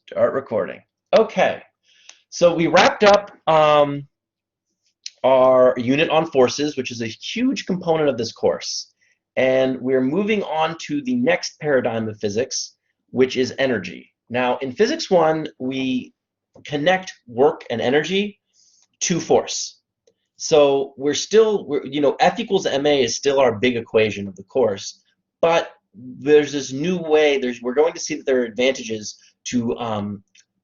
Start recording. Okay, so we wrapped up our unit on forces, which is a huge component of this course. And we're moving on to the next paradigm of physics, which is energy. Now, in Physics 1, we connect work and energy to force. So F equals ma is still our big equation of the course, but there's this new way, we're going to see that there are advantages to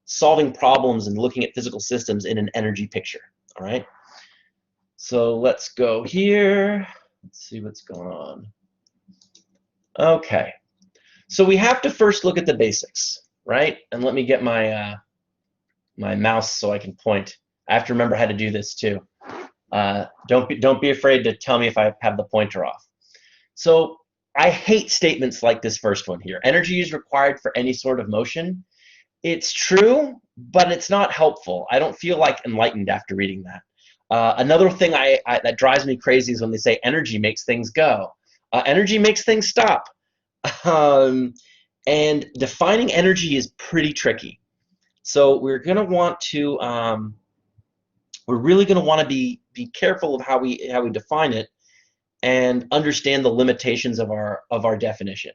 solving problems and looking at physical systems in an energy picture, all right? So let's go here. Let's see what's going on. Okay, so we have to first look at the basics, right? And let me get my my mouse so I can point. I have to remember how to do this too. Don't be afraid to tell me if I have the pointer off. So I hate statements like this first one here. Energy is required for any sort of motion. It's true, but it's not helpful. I don't feel like enlightened after reading that. Another thing that drives me crazy is when they say energy makes things go. Energy makes things stop. And defining energy is pretty tricky. So we're going to want to, we're really going to want to be careful of how we define it and understand the limitations of our definition.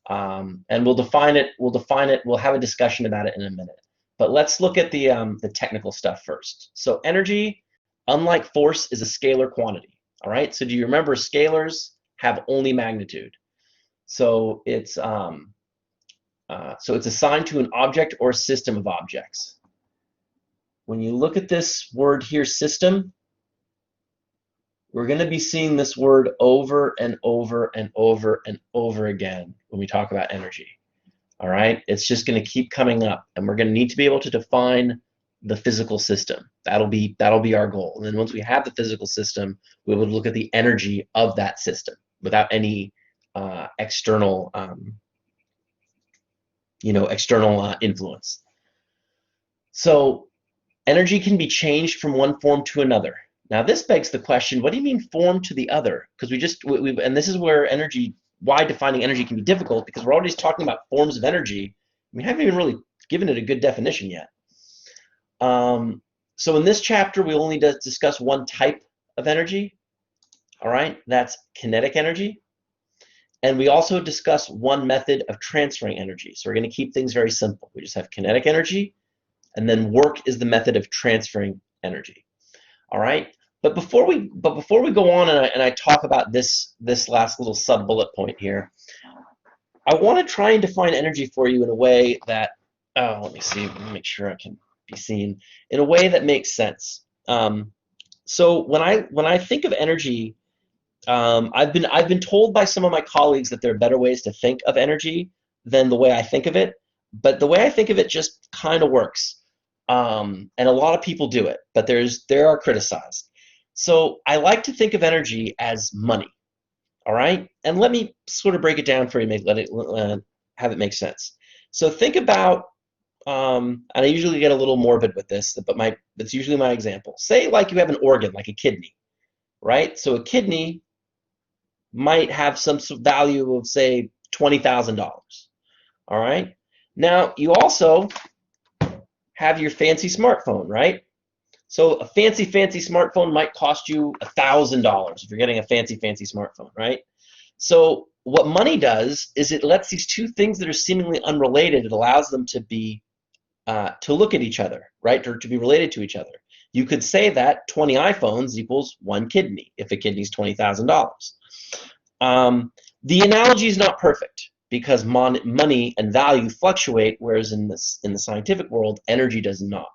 And we'll define it. We'll have a discussion about it in a minute. But let's look at the technical stuff first. So energy, unlike force, is a scalar quantity. All right. So do you remember scalars have only magnitude? So it's assigned to an object or a system of objects. When you look at this word here, system, we're going to be seeing this word over and over and over and over again when we talk about energy. All right, it's just going to keep coming up, and we're going to need to be able to define the physical system. That'll be our goal. And then once we have the physical system, we would look at the energy of that system without any external, external influence. So energy can be changed from one form to another. Now this begs the question, what do you mean form to the other? Because and this is where why defining energy can be difficult, because we're already talking about forms of energy. We haven't even really given it a good definition yet. So in this chapter, we only discuss one type of energy, all right? That's kinetic energy. And we also discuss one method of transferring energy. So we're going to keep things very simple. We just have kinetic energy, and then work is the method of transferring energy. All right. But before we go on and I talk about this last little sub bullet point here, I want to try and define energy for you in a way that let me see. Let me make sure I can be seen in a way that makes sense. So when I think of energy, I've been told by some of my colleagues that there are better ways to think of energy than the way I think of it. But the way I think of it just kind of works. And a lot of people do it, but they are criticized. So I like to think of energy as money, all right? And let me sort of break it down for you, have it make sense. So think about, and I usually get a little morbid with this, but that's usually my example. Say like you have an organ, like a kidney, right? So a kidney might have some value of, say, $20,000, all right? Now, you also have your fancy smartphone, right? So a fancy smartphone might cost you $1,000 if you're getting a fancy smartphone, right? So what money does is it lets these two things that are seemingly unrelated, it allows them to be to look at each other, right, or to be related to each other. You could say that 20 iPhones equals one kidney if a kidney is $20,000. The analogy is not perfect, because money and value fluctuate, whereas in the scientific world, energy does not.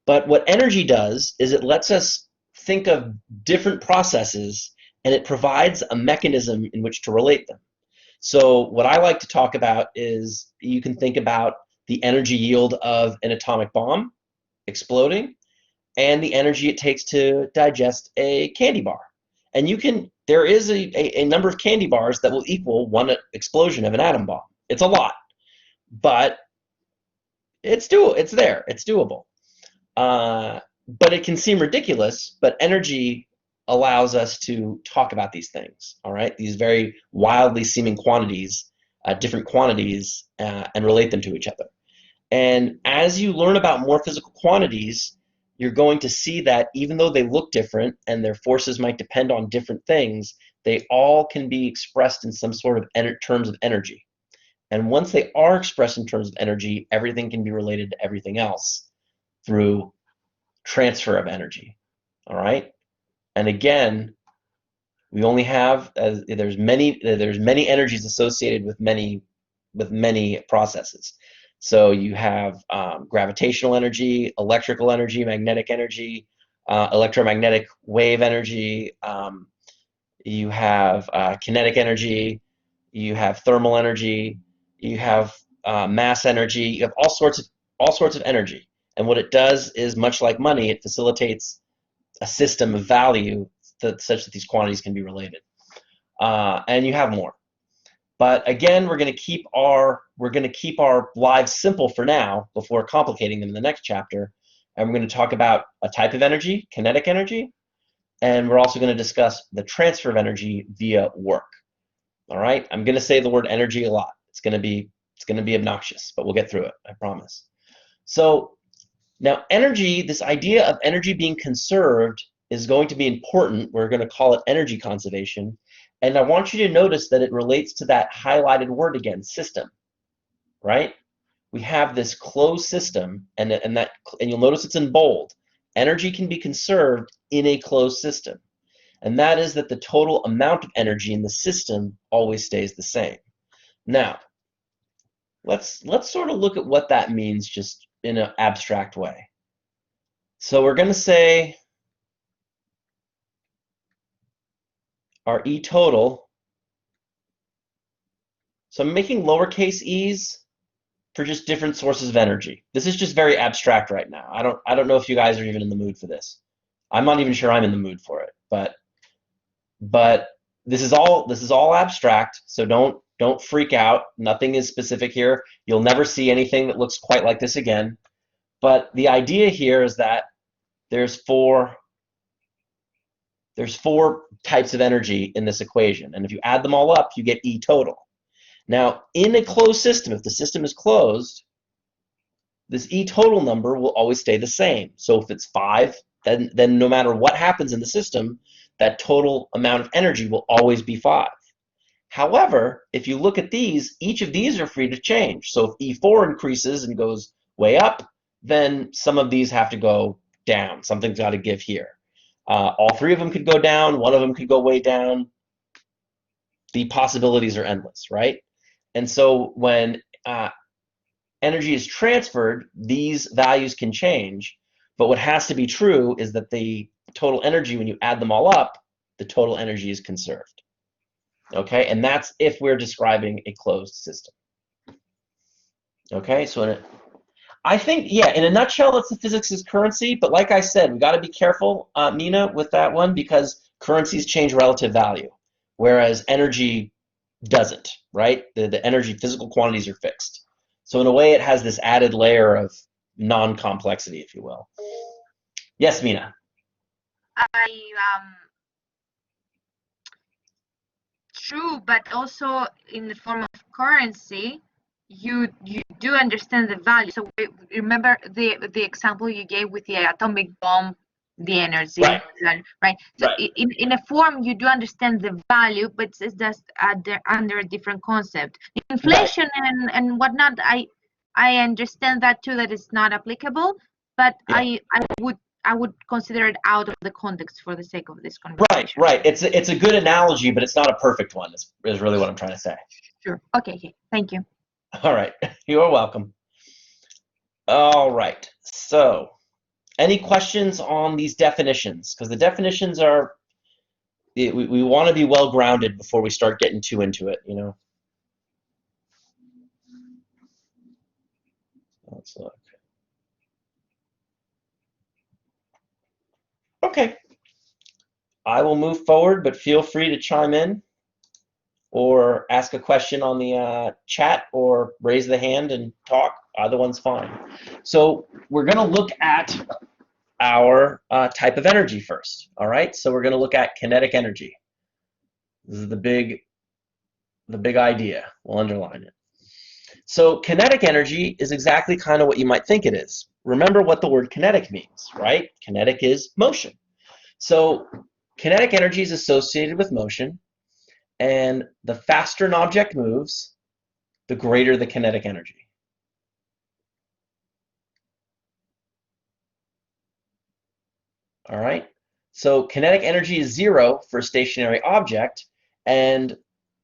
But what energy does is it lets us think of different processes, and it provides a mechanism in which to relate them. So what I like to talk about is you can think about the energy yield of an atomic bomb exploding and the energy it takes to digest a candy bar. And there is a number of candy bars that will equal one explosion of an atom bomb. It's a lot, but it's there. It's doable. But it can seem ridiculous, but energy allows us to talk about these things, all right? These very wildly seeming quantities, different quantities, and relate them to each other. And as you learn about more physical quantities, you're going to see that even though they look different and their forces might depend on different things, they all can be expressed in some sort of terms of energy. And once they are expressed in terms of energy, everything can be related to everything else through transfer of energy. All right? And again, we only have there's many energies associated with many processes. So you have gravitational energy, electrical energy, magnetic energy, electromagnetic wave energy. You have kinetic energy. You have thermal energy. You have mass energy. You have all sorts of energy. And what it does is, much like money, it facilitates a system of value such that these quantities can be related. And you have more. But again, we're going to keep our lives simple for now before complicating them in the next chapter. And we're going to talk about a type of energy, kinetic energy, and we're also going to discuss the transfer of energy via work. All right? I'm going to say the word energy a lot. It's going to be obnoxious, but we'll get through it, I promise. So now energy, this idea of energy being conserved is going to be important. We're going to call it energy conservation. And I want you to notice that it relates to that highlighted word again, system, right? We have this closed system, and you'll notice it's in bold. Energy can be conserved in a closed system. And that is that the total amount of energy in the system always stays the same. Now, let's sort of look at what that means just in an abstract way. So we're going to say our E total. So I'm making lowercase e's for just different sources of energy. This is just very abstract right now. I don't know if you guys are even in the mood for this. I'm not even sure I'm in the mood for it, but this is all abstract, so don't freak out. Nothing is specific here. You'll never see anything that looks quite like this again. But the idea here is that there's four types of energy in this equation, and if you add them all up, you get E total. Now, in a closed system, if the system is closed, this E total number will always stay the same. So if it's 5, then no matter what happens in the system, that total amount of energy will always be 5. However, if you look at these, each of these are free to change. So if E4 increases and goes way up, then some of these have to go down. Something's got to give here. All three of them could go down. One of them could go way down. The possibilities are endless, right? And so when energy is transferred, these values can change. But what has to be true is that the total energy, when you add them all up, the total energy is conserved. Okay, and that's if we're describing a closed system. Okay, so I think, yeah, in a nutshell, that's the physics is currency. But like I said, we got to be careful, Mina, with that one, because currencies change relative value, whereas energy doesn't, right? The energy, physical quantities are fixed. So in a way, it has this added layer of non-complexity, if you will. Yes, Mina. True, but also in the form of currency, you do understand the value. So remember the example you gave with the atomic bomb, the energy, right? So in a form, you do understand the value, but it's just under a different concept. Inflation and whatnot, I understand that too, that it's not applicable, but I would consider it out of the context for the sake of this conversation. Right. It's a good analogy, but it's not a perfect one, is really what I'm trying to say. Sure. Okay. Thank you. All right. You're welcome. All right. So, any questions on these definitions? Because the definitions are, we want to be well grounded before we start getting too into it, you know. Let's look. Okay. I will move forward, but feel free to chime in or ask a question on the chat or raise the hand and talk. Either one's fine. So we're going to look at our type of energy first. All right. So we're going to look at kinetic energy. This is the big idea. We'll underline it. So kinetic energy is exactly kind of what you might think it is. Remember what the word kinetic means, right? Kinetic is motion. So kinetic energy is associated with motion, and the faster an object moves, the greater the kinetic energy. All right? So kinetic energy is 0 for a stationary object, and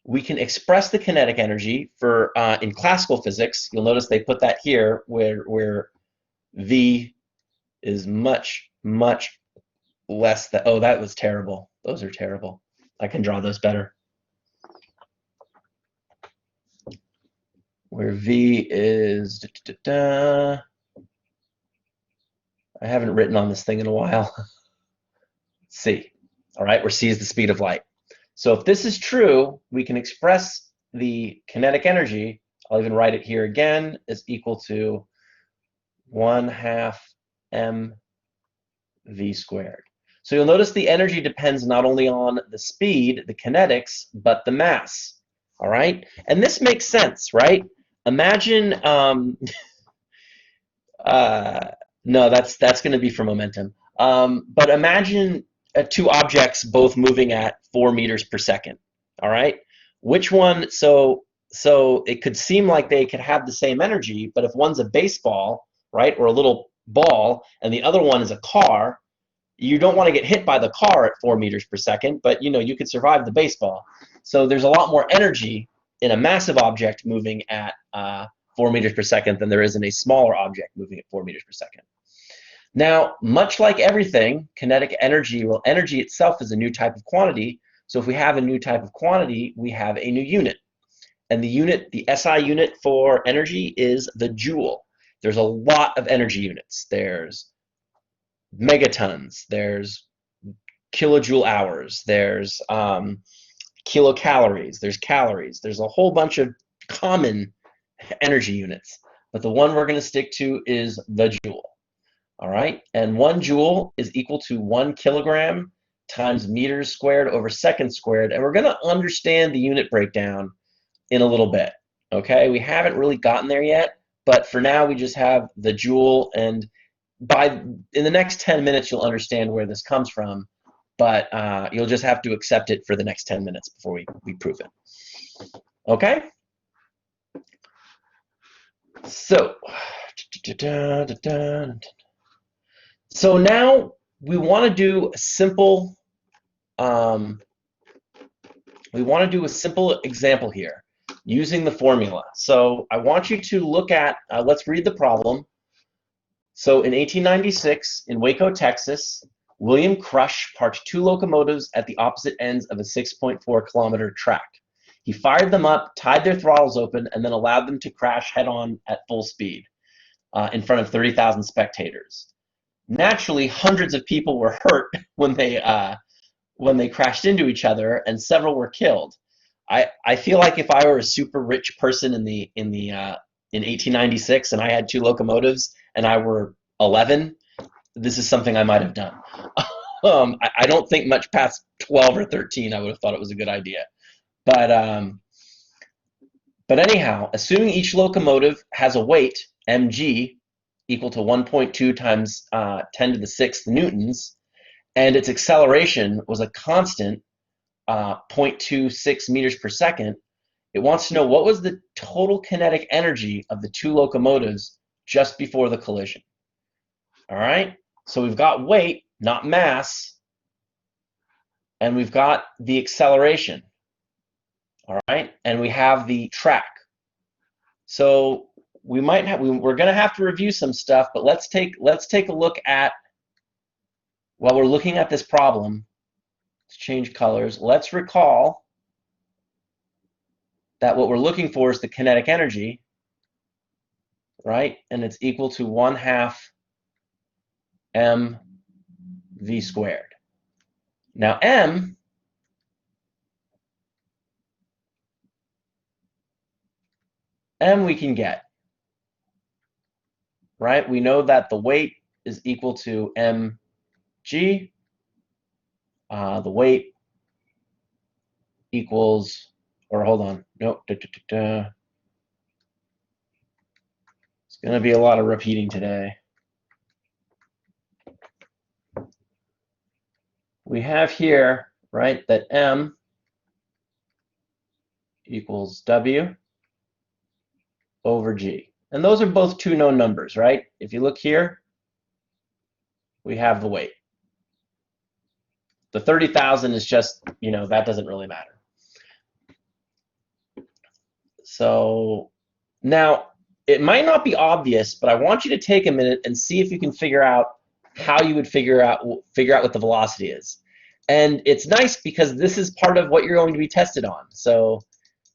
we can express the kinetic energy for in classical physics. You'll notice they put that here where V is much, much less than, oh, that was terrible. Those are terrible. I can draw those better. Where V is, I haven't written on this thing in a while. C, all right, where C is the speed of light. So if this is true, we can express the kinetic energy, I'll even write it here again, is equal to 1/2 mv squared. So you'll notice the energy depends not only on the speed, the kinetics, but the mass, all right? And this makes sense, right? Imagine, no, that's going to be for momentum. But imagine two objects both moving at 4 meters per second, all right? Which one, so it could seem like they could have the same energy, but if one's a baseball, right, or a little ball, and the other one is a car, you don't want to get hit by the car at 4 meters per second, but you could survive the baseball. So there's a lot more energy in a massive object moving at 4 meters per second than there is in a smaller object moving at 4 meters per second. Now, much like everything, kinetic energy, well, energy itself is a new type of quantity. So if we have a new type of quantity, we have a new unit. And the unit, the SI unit for energy is the joule. There's a lot of energy units. There's megatons, there's kilojoule hours, there's kilocalories, there's calories, there's a whole bunch of common energy units. But the one we're going to stick to is the joule. All right, and 1 joule is equal to 1 kilogram times meters squared over seconds squared, and we're going to understand the unit breakdown in a little bit. Okay, we haven't really gotten there yet, but for now we just have the joule, and in the next 10 minutes you'll understand where this comes from, but you'll just have to accept it for the next 10 minutes before we prove it. Okay? So, so now we want to do a simple example here using the formula. So I want you to look at, let's read the problem. So in 1896, in Waco, Texas, William Crush parked 2 locomotives at the opposite ends of a 6.4-kilometer track. He fired them up, tied their throttles open, and then allowed them to crash head-on at full speed in front of 30,000 spectators. Naturally, hundreds of people were hurt when they crashed into each other, and several were killed. I feel like if I were a super rich person in 1896 and I had 2 locomotives and I were 11, this is something I might have done. I don't think much past 12 or 13 I would have thought it was a good idea. But anyhow, assuming each locomotive has a weight, mg, equal to 1.2 times 10 to the 6th newtons, and its acceleration was a constant 0.26 meters per second, it wants to know what was the total kinetic energy of the 2 locomotives just before the collision. All right, so we've got weight, not mass, and we've got the acceleration. All right, and we have the track. So we're going to have to review some stuff, but let's take a look at, while we're looking at this problem, let's change colors. Let's recall that what we're looking for is the kinetic energy, right? And it's equal to 1/2 mv squared. Now m we can get, right? We know that the weight is equal to mg. The weight equals, or hold on, nope, It's going to be a lot of repeating today. We have here, right, that M equals W over G. And those are both two known numbers, right? If you look here, we have the weight. The 30,000 is just, that doesn't really matter. So now, it might not be obvious, but I want you to take a minute and see if you can figure out how you would figure out what the velocity is. And it's nice because this is part of what you're going to be tested on. So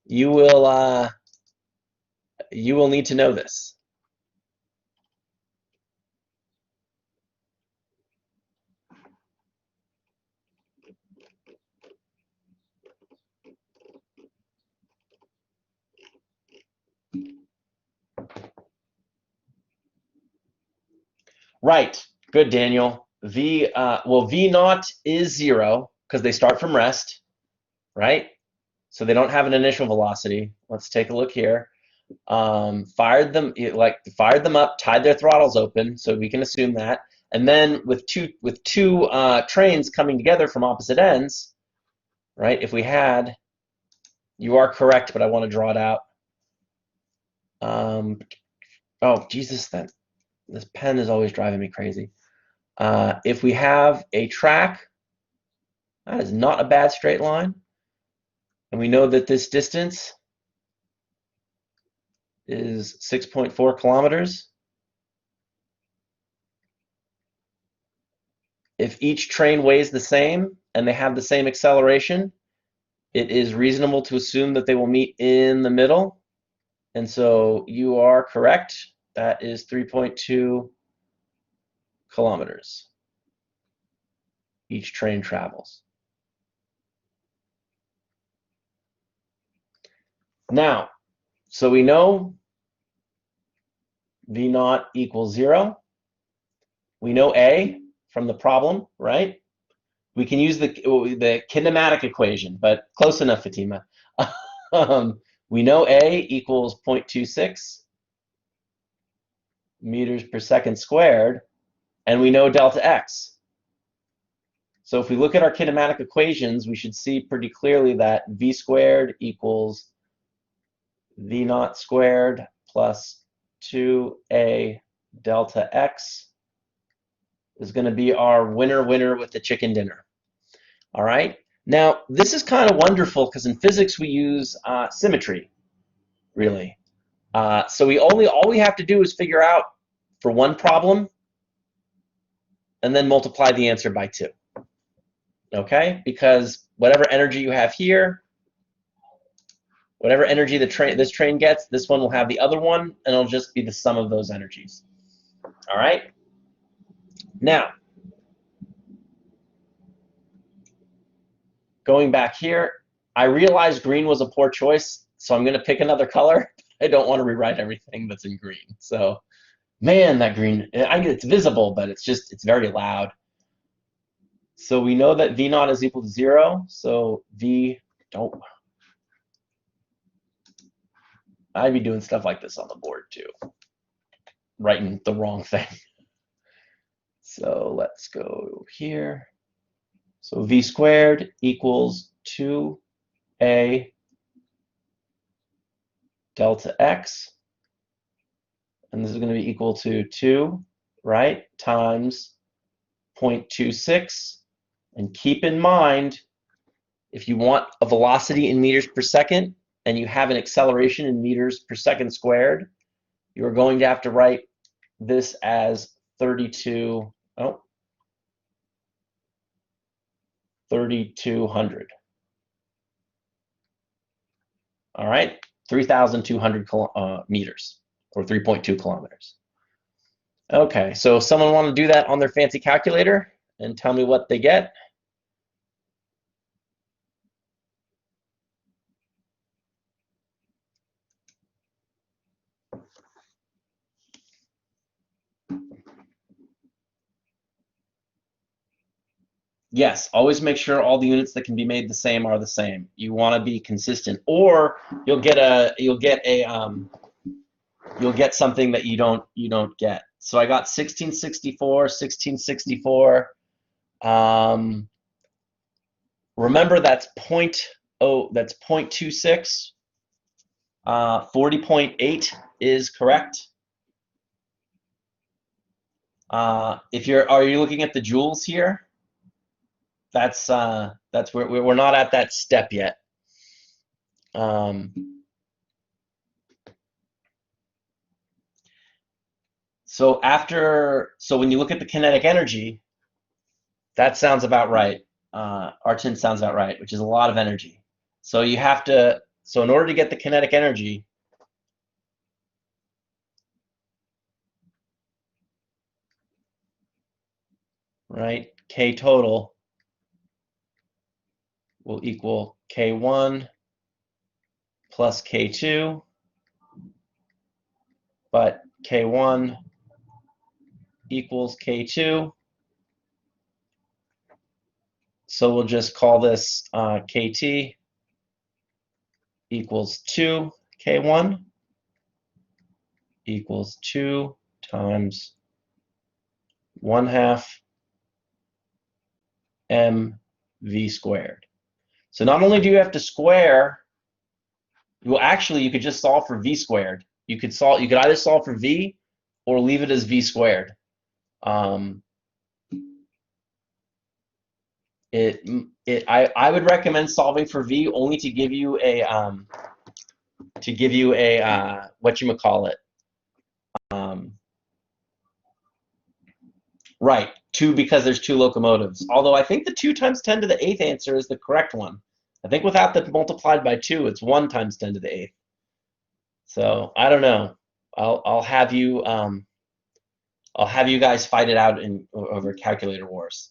you will need to know this. Right. Good, Daniel. V naught is 0 because they start from rest, right? So they don't have an initial velocity. Let's take a look here. Fired them up, tied their throttles open, so we can assume that. And then with two trains coming together from opposite ends, right? If we had, you are correct, but I want to draw it out. Oh Jesus, this pen is always driving me crazy. If we have a track, that is not a bad straight line, and we know that this distance is 6.4 kilometers. If each train weighs the same and they have the same acceleration, it is reasonable to assume that they will meet in the middle. And so you are correct. That is 3.2 kilometers each train travels. Now, so we know V naught equals 0. We know A from the problem, right? We can use the kinematic equation, but close enough, Fatima. We know A equals 0.26 meters per second squared, and we know delta x. So if we look at our kinematic equations, we should see pretty clearly that V squared equals V naught squared plus 2A delta x is going to be our winner with the chicken dinner. All right. Now, this is kind of wonderful because in physics we use symmetry, really. So all we have to do is figure out for one problem and then multiply the answer by 2. Okay? Because whatever energy you have here, whatever energy this train gets, this one will have the other one, and it'll just be the sum of those energies. All right? Now, going back here, I realized green was a poor choice, so I'm going to pick another color. I don't want to rewrite everything that's in green. So, man, that green, it's visible, but it's very loud. So we know that V naught is equal to 0. So I'd be doing stuff like this on the board too, writing the wrong thing. So let's go here. So V squared equals 2A delta x. And this is going to be equal to 2, right, times 0.26. And keep in mind, if you want a velocity in meters per second and you have an acceleration in meters per second squared, you're going to have to write this as 3,200. All right, 3,200 meters, or 3.2 kilometers. Okay, so someone want to do that on their fancy calculator and tell me what they get? Yes, always make sure all the units that can be made the same are the same. You want to be consistent, or you'll get a you'll get something that you don't get. So I got 1664, 1664. Remember that's that's 0.26. 40.8 is correct. If are you looking at the joules here? That's where we're not at that step yet. So when you look at the kinetic energy, that sounds about right. R10 sounds about right, which is a lot of energy. So you have to, so in order to get the kinetic energy, right, K total will equal K1 plus K2, but K1 equals K2. So we'll just call this KT equals 2 K1 equals 2 times 1/2 mv squared. So not only do you have to square, well, actually, you could just solve for v squared. You could either solve for v or leave it as v squared. I would recommend solving for v only to give you a whatchamacallit. Right, 2 because there's 2 locomotives. Although I think the 2 times 10 to the 8th answer is the correct one. I think without the multiplied by 2, it's 1 times 10 to the 8th. So I don't know. I'll have you guys fight it out over calculator wars.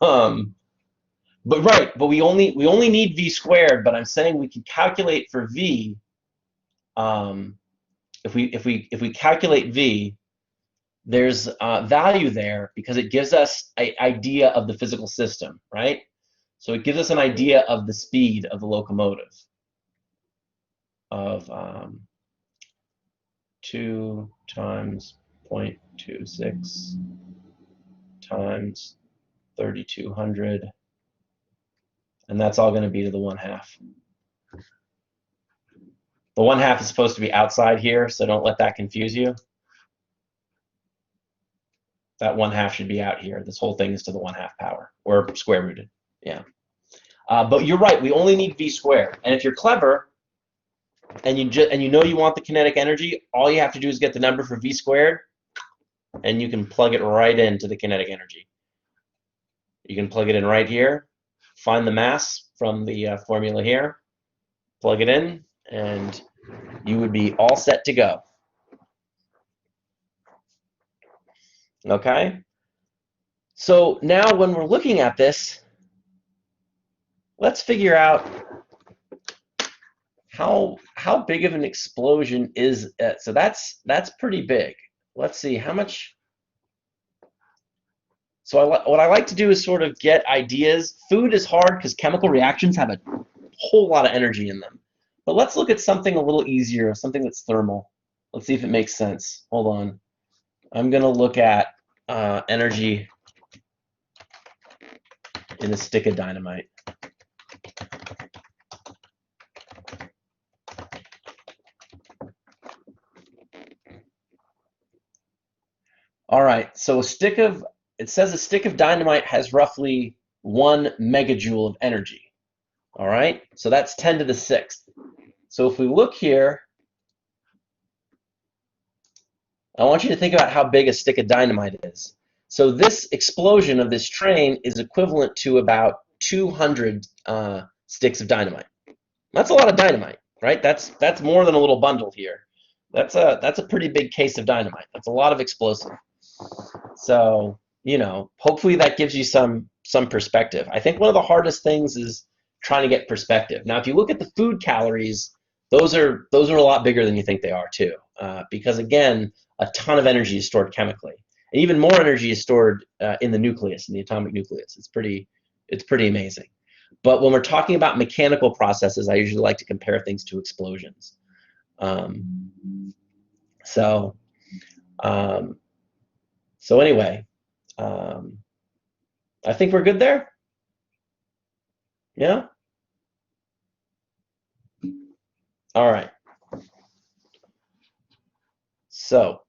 But we only need v squared. But I'm saying we can calculate for v. If we calculate v, there's value there because it gives us an idea of the physical system, right? So it gives us an idea of the speed of the locomotive of 2 times 0.26 times 3200, and that's all going to be to the 1/2. The 1/2 is supposed to be outside here, so don't let that confuse you. That 1/2 should be out here. This whole thing is to the 1/2 power, or square rooted. Yeah. But you're right. We only need v squared. And if you're clever, and you know you want the kinetic energy, all you have to do is get the number for v squared, and you can plug it right into the kinetic energy. You can plug it in right here, find the mass from the formula here, plug it in, and you would be all set to go. Okay? So now when we're looking at this, let's figure out how big of an explosion is it. So that's pretty big. Let's see how much. So what I like to do is sort of get ideas. Food is hard because chemical reactions have a whole lot of energy in them. But let's look at something a little easier, something that's thermal. Let's see if it makes sense. Hold on. I'm going to look at energy in a stick of dynamite. All right, so it says a stick of dynamite has roughly 1 megajoule of energy. All right, so that's 10 to the 6th. So if we look here, I want you to think about how big a stick of dynamite is. So this explosion of this train is equivalent to about 200 sticks of dynamite. That's a lot of dynamite, right? That's more than a little bundle here. That's a pretty big case of dynamite. That's a lot of explosive. So, hopefully that gives you some perspective. I think one of the hardest things is trying to get perspective. Now, if you look at the food calories, those are a lot bigger than you think they are too, because again, a ton of energy is stored chemically, and even more energy is stored in the nucleus, in the atomic nucleus. It's pretty amazing. But when we're talking about mechanical processes, I usually like to compare things to explosions. So, so anyway, I think we're good there. Yeah. All right. So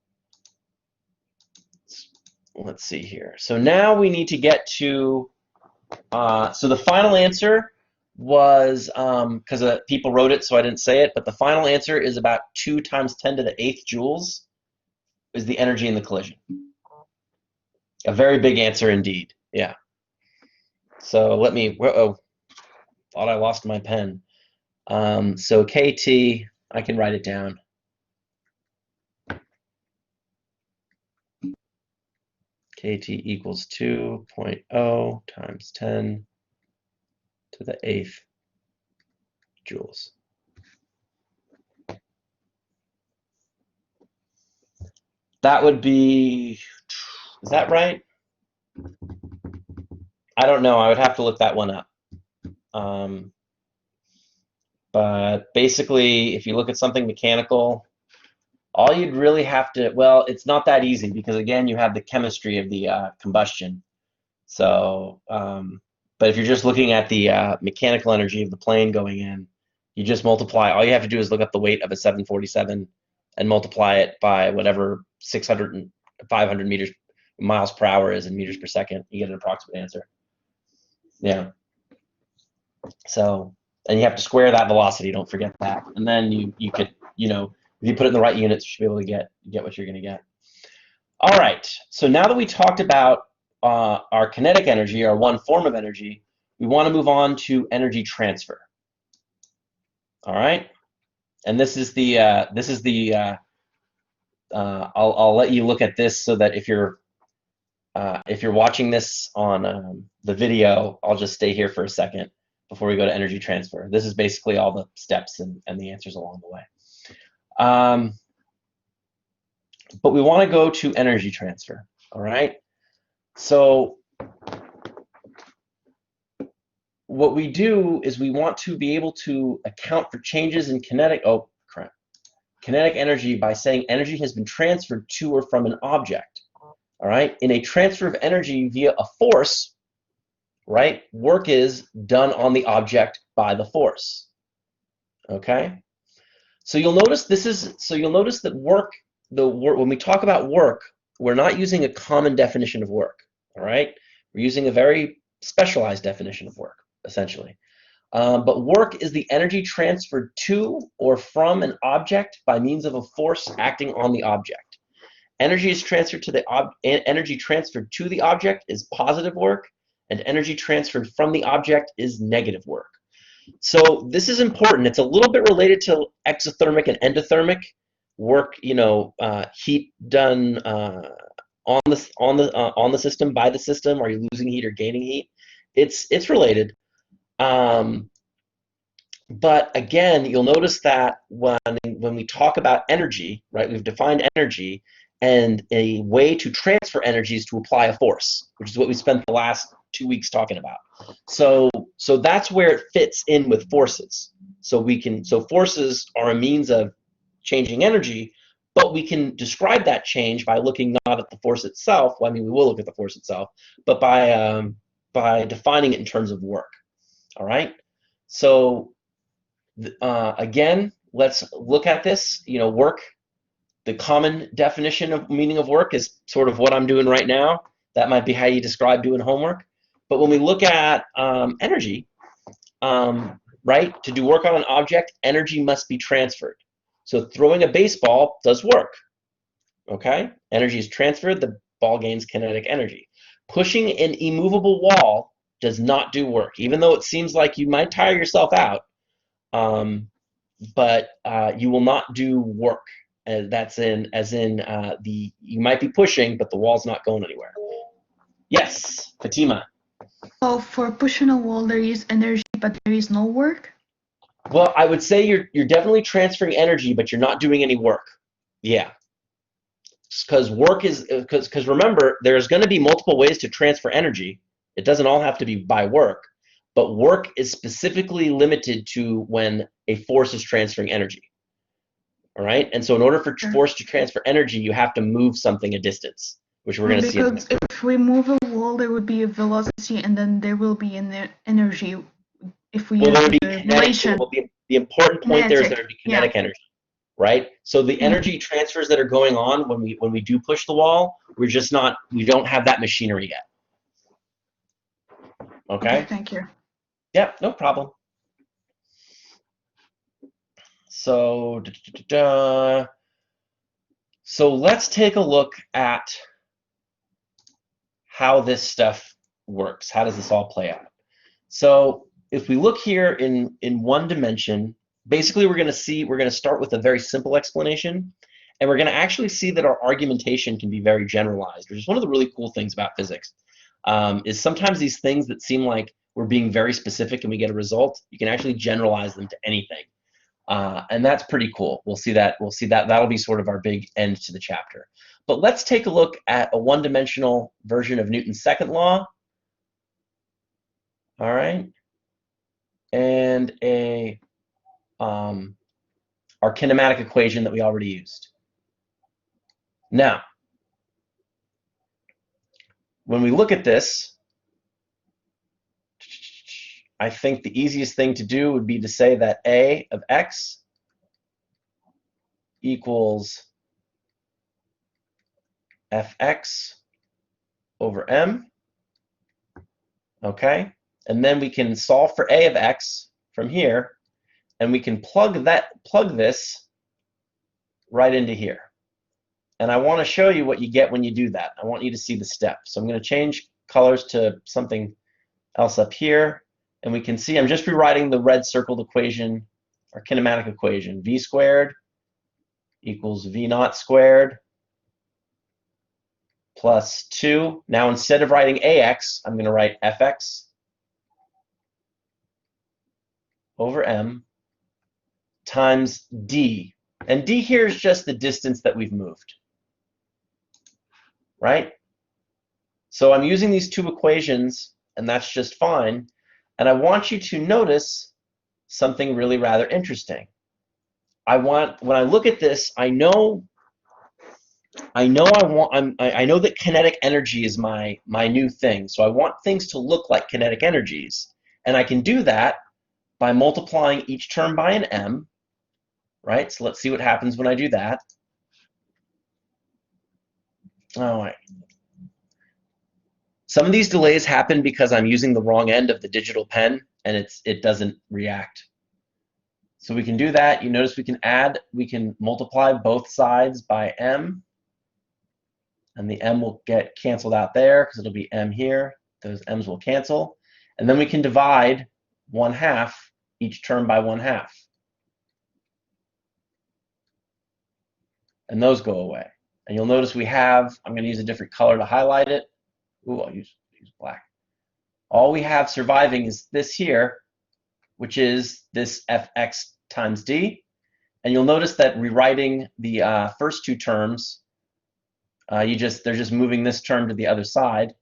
let's see here. So now we need to get to, so the final answer was, because people wrote it, so I didn't say it, but the final answer is about 2 times 10 to the 8th joules is the energy in the collision. A very big answer indeed. Yeah. So let me, oh, thought I lost my pen. So KT, I can write it down. KT equals 2.0 times 10 to the 8th joules. That would be, is that right? I don't know. I would have to look that one up. But basically, if you look at something mechanical, all you'd really have to, well, it's not that easy because, again, you have the chemistry of the combustion. So, but if you're just looking at the mechanical energy of the plane going in, you just multiply. All you have to do is look up the weight of a 747 and multiply it by whatever 600 and 500 miles per hour is in meters per second. You get an approximate answer. Yeah. So, and you have to square that velocity. Don't forget that. And then you could, if you put it in the right units, you should be able to get what you're going to get. All right. So now that we talked about our kinetic energy, our one form of energy, we want to move on to energy transfer. All right. And this is the I'll let you look at this so that if you're watching this on the video, I'll just stay here for a second before we go to energy transfer. This is basically all the steps and the answers along the way. But we want to go to energy transfer. All right. So what we do is we want to be able to account for changes in kinetic energy by saying energy has been transferred to or from an object. All right. In a transfer of energy via a force, right, work is done on the object by the force. Okay. So you'll notice that work, when we talk about work, we're not using a common definition of work. All right. We're using a very specialized definition of work, essentially. But work is the energy transferred to or from an object by means of a force acting on the object. Energy transferred to the object is positive work, and energy transferred from the object is negative work. So this is important. It's a little bit related to exothermic and endothermic work. Heat done on the system by the system. Are you losing heat or gaining heat? It's related. But again, you'll notice that when we talk about energy, right? We've defined energy, and a way to transfer energy is to apply a force, which is what we spent the last 2 weeks talking about. So that's where it fits in with forces. So forces are a means of changing energy, but we can describe that change by looking not at the force itself. Well, I mean, we will look at the force itself, but by defining it in terms of work. All right. So again, let's look at this. Work. The common definition of meaning of work is sort of what I'm doing right now. That might be how you describe doing homework. But when we look at energy, right, to do work on an object, energy must be transferred. So throwing a baseball does work. Okay, energy is transferred. The ball gains kinetic energy. Pushing an immovable wall does not do work, even though it seems like you might tire yourself out. But you will not do work. That's you might be pushing, but the wall's not going anywhere. Yes, Fatima. So for pushing a wall, there is energy, but there is no work? Well, I would say you're definitely transferring energy, but you're not doing any work. Yeah. Because remember, there's going to be multiple ways to transfer energy. It doesn't all have to be by work, but work is specifically limited to when a force is transferring energy. All right, and so in order for force to transfer energy, you have to move something a distance, which we're going to see. Because if we move a wall, there would be a velocity, and then there will be an energy. If we well, there use would be the kinetic. relation. Well, the important point there is there would be kinetic energy, right? So the energy transfers that are going on when we do push the wall, we don't have that machinery yet. Okay. Thank you. Yeah, no problem. So, so let's take a look at how this stuff works. How does this all play out? So if we look here in one dimension, basically we're going to start with a very simple explanation, and we're going to actually see that our argumentation can be very generalized, which is one of the really cool things about physics. Is sometimes these things that seem like we're being very specific and we get a result, you can actually generalize them to anything. And that's pretty cool. We'll see that. That'll be sort of our big end to the chapter. But let's take a look at a one-dimensional version of Newton's second law. All right, and our kinematic equation that we already used. Now, when we look at this, I think the easiest thing to do would be to say that A of x equals fx over m, okay? And then we can solve for A of x from here, and we can plug this right into here. And I want to show you what you get when you do that. I want you to see the steps. So I'm going to change colors to something else up here, and we can see I'm just rewriting the red circled equation, our kinematic equation. V squared equals V naught squared plus 2. Now instead of writing AX, I'm going to write FX over M times D. And D here is just the distance that we've moved, right? So I'm using these two equations, and that's just fine. And I want you to notice something really rather interesting. When I look at this, I know that kinetic energy is my new thing. So I want things to look like kinetic energies. And I can do that by multiplying each term by an m, right? So let's see what happens when I do that. All right. Some of these delays happen because I'm using the wrong end of the digital pen, and it doesn't react. So we can do that. You notice we can multiply both sides by m, and the m will get canceled out there because it'll be m here. Those m's will cancel. And then we can divide 1/2 each term by 1/2. And those go away. And you'll notice I'm going to use a different color to highlight it. Ooh, I'll use black. All we have surviving is this here, which is this fx times d. And you'll notice that rewriting the first two terms, they're just moving this term to the other side,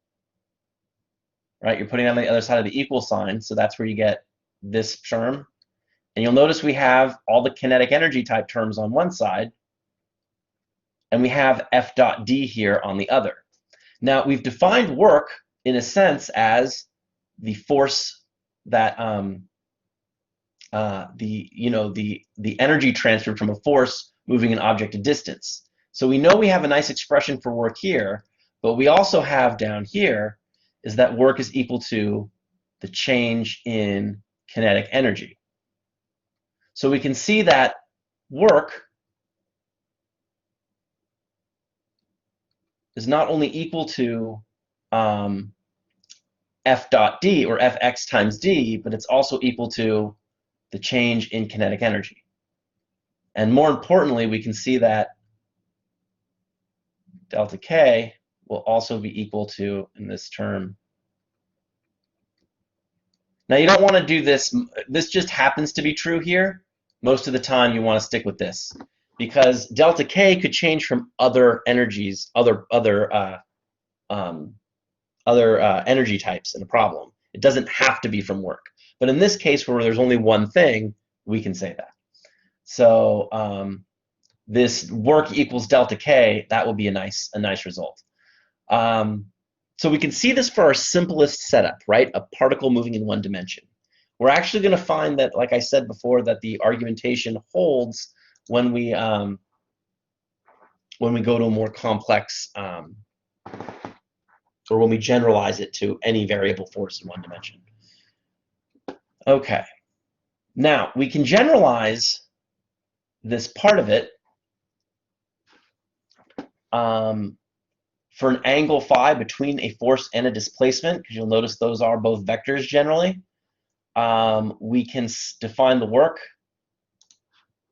right? You're putting it on the other side of the equal sign, so that's where you get this term. And you'll notice we have all the kinetic energy type terms on one side, and we have F dot D here on the other. Now, we've defined work, in a sense, as the force that the energy transferred from a force moving an object a distance. So we know we have a nice expression for work here, but we also have down here is that work is equal to the change in kinetic energy. So we can see that work is not only equal to F dot D, or Fx times D, but it's also equal to the change in kinetic energy. And more importantly, we can see that delta K will also be equal to, in this term. Now, you don't want to do this. This just happens to be true here. Most of the time, you want to stick with this, because delta K could change from other energies, other energy types in a problem. It doesn't have to be from work. But in this case, where there's only one thing, we can say that. So this work equals delta K, that will be a nice result. So we can see this for our simplest setup, right? A particle moving in one dimension. We're actually going to find that, like I said before, that the argumentation holds when we go to a more complex, or when we generalize it to any variable force in one dimension. Okay. Now, we can generalize this part of it for an angle phi between a force and a displacement, because you'll notice those are both vectors generally. We can define the work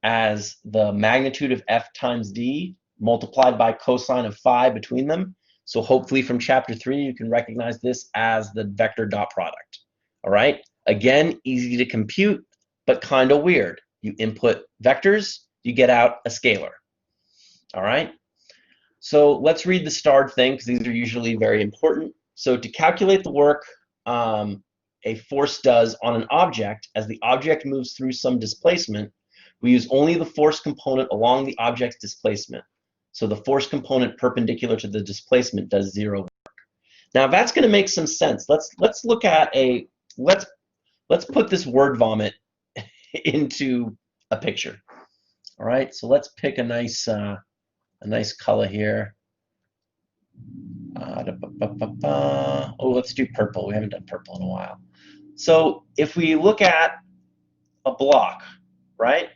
as the magnitude of F times D multiplied by cosine of phi between them. So hopefully from chapter 3, you can recognize this as the vector dot product. All right? Again, easy to compute, but kind of weird. You input vectors, you get out a scalar. All right? So let's read the starred thing, because these are usually very important. So to calculate the work a force does on an object, as the object moves through some displacement, we use only the force component along the object's displacement. So the force component perpendicular to the displacement does 0 work. Now that's going to make some sense. Let's look at a let's put this word vomit into a picture. All right, so let's pick a nice color here. Oh, let's do purple. We haven't done purple in a while. So if we look at a block, right?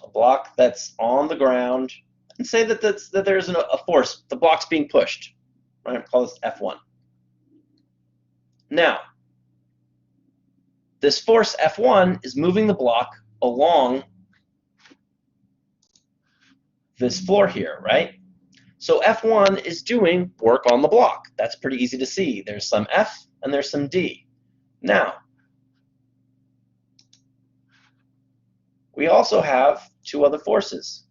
A block that's on the ground, and say that there's a force, the block's being pushed, right? I'll call this F1. Now, this force F1 is moving the block along this floor here, right? So F1 is doing work on the block. That's pretty easy to see. There's some F and there's some D. Now, we also have two other forces.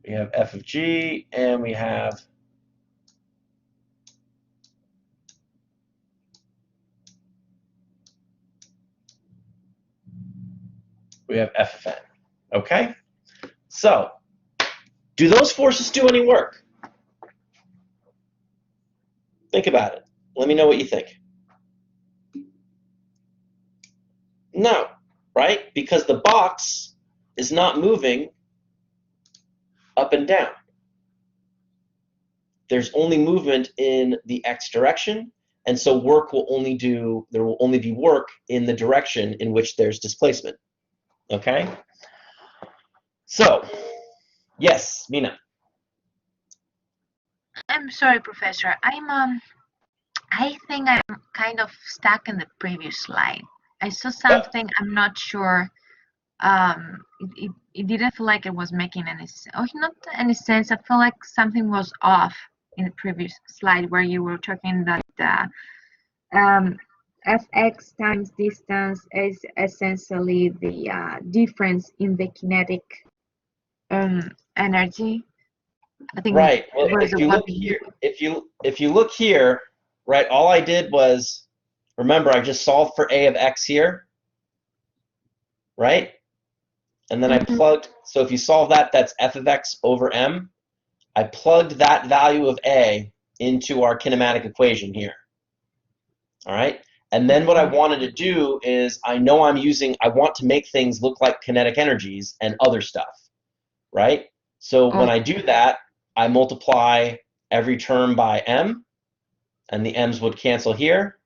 We have F of G and we have F of N. Okay? So, do those forces do any work? Think about it. Let me know what you think. No, right? Because the box is not moving up and down. There's only movement in the x direction, and so there will only be work in the direction in which there's displacement. Okay? So, yes, Mina. I'm sorry, Professor. I think I'm kind of stuck in the previous slide. I saw something. I'm not sure. It didn't feel like it was making any sense. Oh, not any sense. I felt like something was off in the previous slide where you were talking that Fx times distance is essentially the difference in the kinetic energy. I think Right. Well, if you look here, right, all I did was, remember, I just solved for a of x here, right? And then I plugged, so if you solve that, that's f of x over m. I plugged that value of a into our kinematic equation here. All right? And then what I wanted to do is, I want to make things look like kinetic energies and other stuff, right? So when I do that, I multiply every term by m, and the m's would cancel here.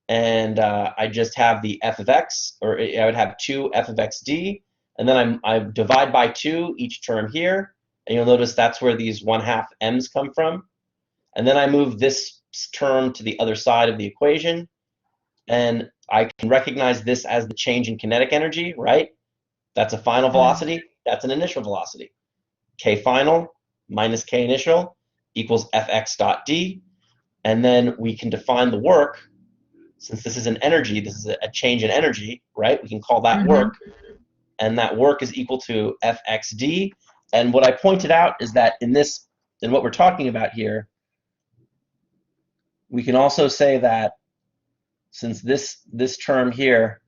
And I just have the f of x, or I would have 2 f of xd, and then I divide by 2 each term here, and you'll notice that's where these 1/2 m's come from. And then I move this term to the other side of the equation, and I can recognize this as the change in kinetic energy, right? That's a final velocity, that's an initial velocity. K final minus K initial equals Fx dot d, and then we can define the work. Since this is an energy, this is a change in energy, right? We can call that work, and that work is equal to Fxd. And what I pointed out is that in what we're talking about here, we can also say that since this term here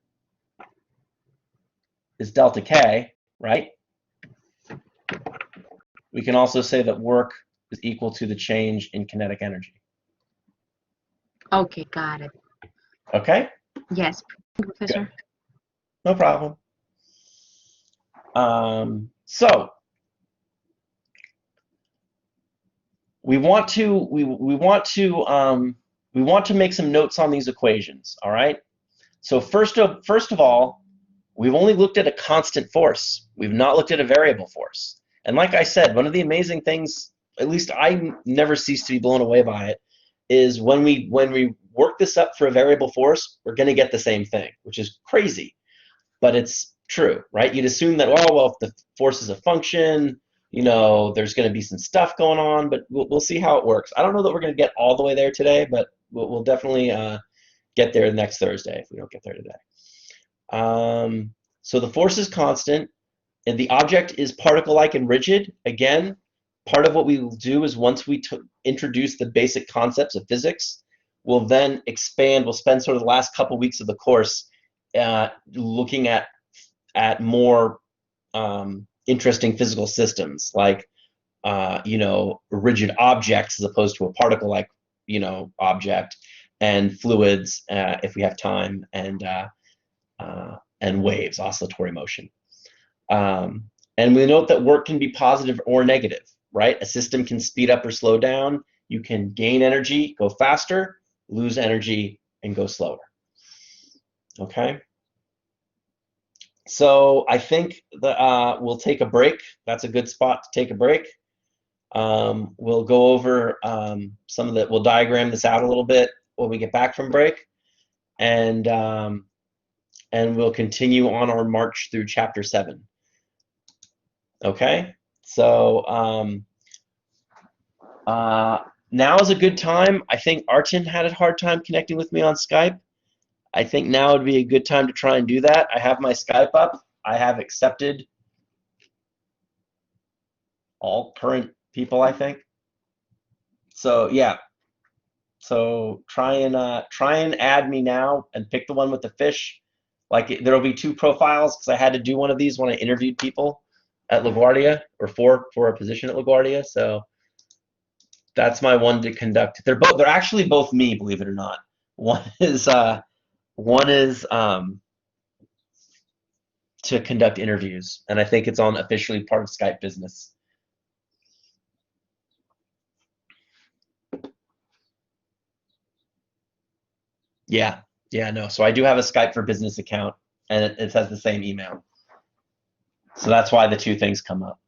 is delta K, right? We can also say that work is equal to the change in kinetic energy. Okay, got it. Okay? Yes, Professor. Good. No problem. So we want to make some notes on these equations. All right. So first of all, we've only looked at a constant force. We've not looked at a variable force. And like I said, one of the amazing things, at least I never cease to be blown away by it, is when we work this up for a variable force, we're going to get the same thing, which is crazy, but it's true, right? You'd assume that, oh, well, if the force is a function, you know, there's going to be some stuff going on, but we'll see how it works. I don't know that we're going to get all the way there today, but we'll definitely get there next Thursday if we don't get there today. So the force is constant, and the object is particle-like and rigid. Again, part of what we will do is once we introduce the basic concepts of physics, we'll then expand. We'll spend sort of the last couple weeks of the course looking at more interesting physical systems, like you know, rigid objects as opposed to a particle-like, you know, object, and fluids if we have time, and waves, oscillatory motion. And we note that work can be positive or negative, right? A system can speed up or slow down. You can gain energy, go faster, lose energy, and go slower. Okay? So I think that we'll take a break. That's a good spot to take a break. We'll go over some of the, we'll diagram this out a little bit when we get back from break. And we'll continue on our march through chapter 7. Okay, so now is a good time. I think Artin had a hard time connecting with me on Skype. I think now would be a good time to try and do that. I have my Skype up. I have accepted all current people, I think. So yeah. So try and add me now and pick the one with the fish. Like there'll be 2 profiles because I had to do one of these when I interviewed people at LaGuardia, or for a position at LaGuardia. So that's my one to conduct. They're actually both me, believe it or not. One is to conduct interviews, and I think it's on officially part of Skype Business. Yeah, no. So I do have a Skype for Business account, and it has the same email. So that's why the 2 things come up.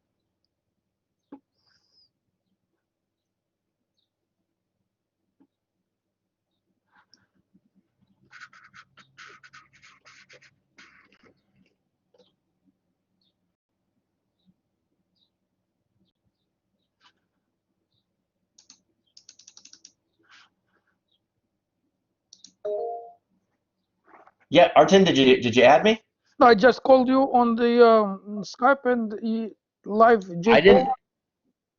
Yeah, Artin, did you add me? No, I just called you on the Skype and live.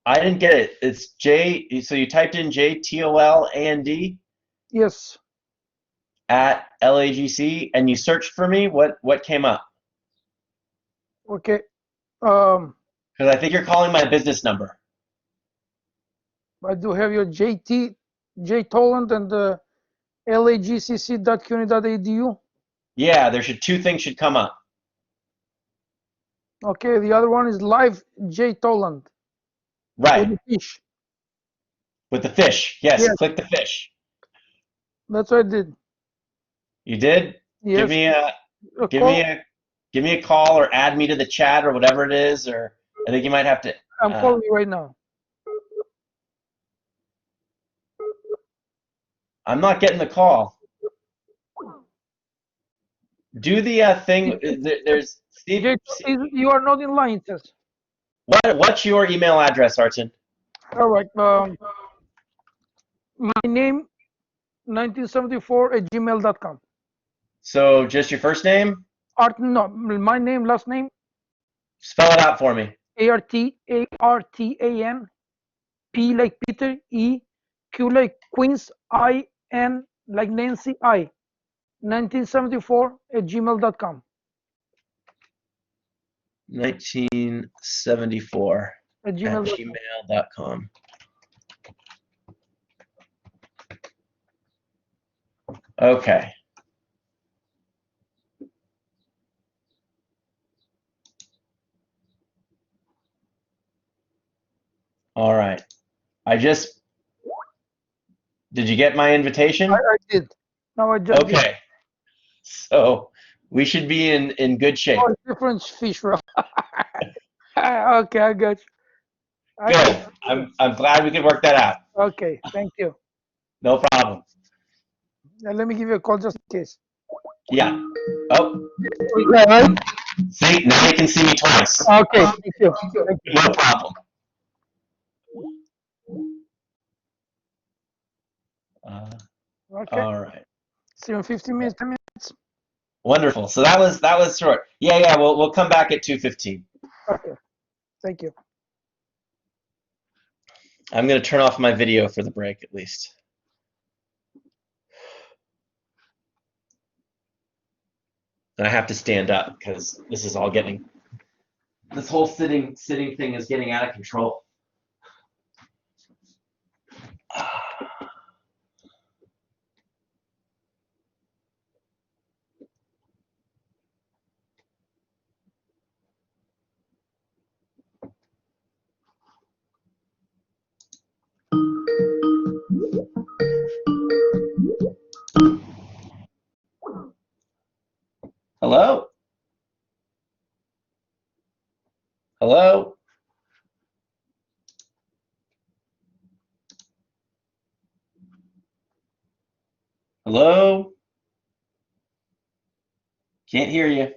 I didn't get it. It's J. So you typed in JTOLAND Yes. at LAGC, and you searched for me. What came up? Okay. Because I think you're calling my business number. I do have your J Toland and lagcc.cuny.edu. Yeah, 2 things should come up. Okay, the other one is live J Toland. Right. With the fish. With the fish. Yes, Yes. click the fish. That's what I did. You did? Yes. Give me a call or add me to the chat or whatever it is, or I think you might have to. I'm calling you right now. I'm not getting the call. Do the thing. There's Steve. You are not in line, it says. What's your email address, Artin? All right. My name 1974@gmail.com. So just your first name? Artin, no, my name, last name. Spell it out for me. ARTAN, P like Peter, E, Q like Queens, IN like Nancy I 1974 @gmail.com. 1974 At at gmail.com. gmail.com. Okay. All right. Did you get my invitation? I did. Now I just did. Okay. So we should be in good shape. Oh, different fish roll. Okay, I got you. Good. I'm glad we could work that out. Okay, thank you. No problem. Now let me give you a call just in case. Yeah. Oh, Yeah, right? see, now you can see me twice. Okay, thank you. Thank you. No problem. Okay. All right. See you in 15 minutes, 10 minutes. Wonderful. So that was short. Yeah. We'll come back at 2:15. Okay, thank you. I'm gonna turn off my video for the break at least. And I have to stand up because this whole sitting thing is getting out of control. Hello? Hello? Hello? Can't hear you.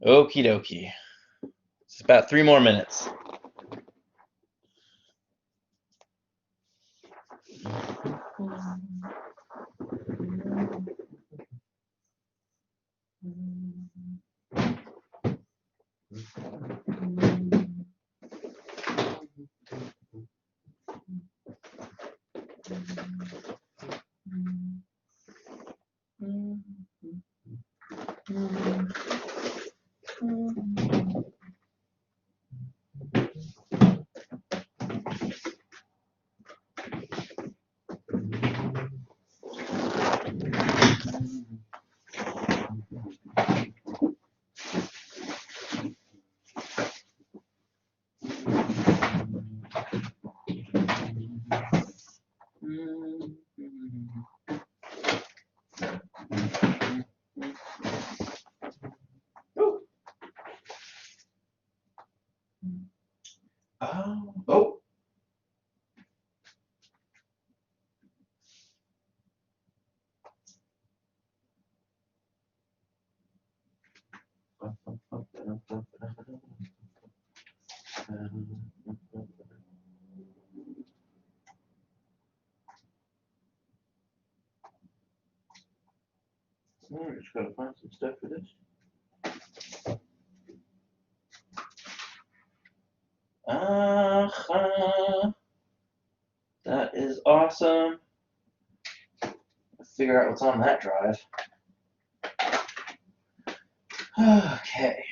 Okie dokie. It's about 3 more minutes. Oh. I just gotta find some stuff for this. That is awesome. Let's figure out what's on that drive. Okay.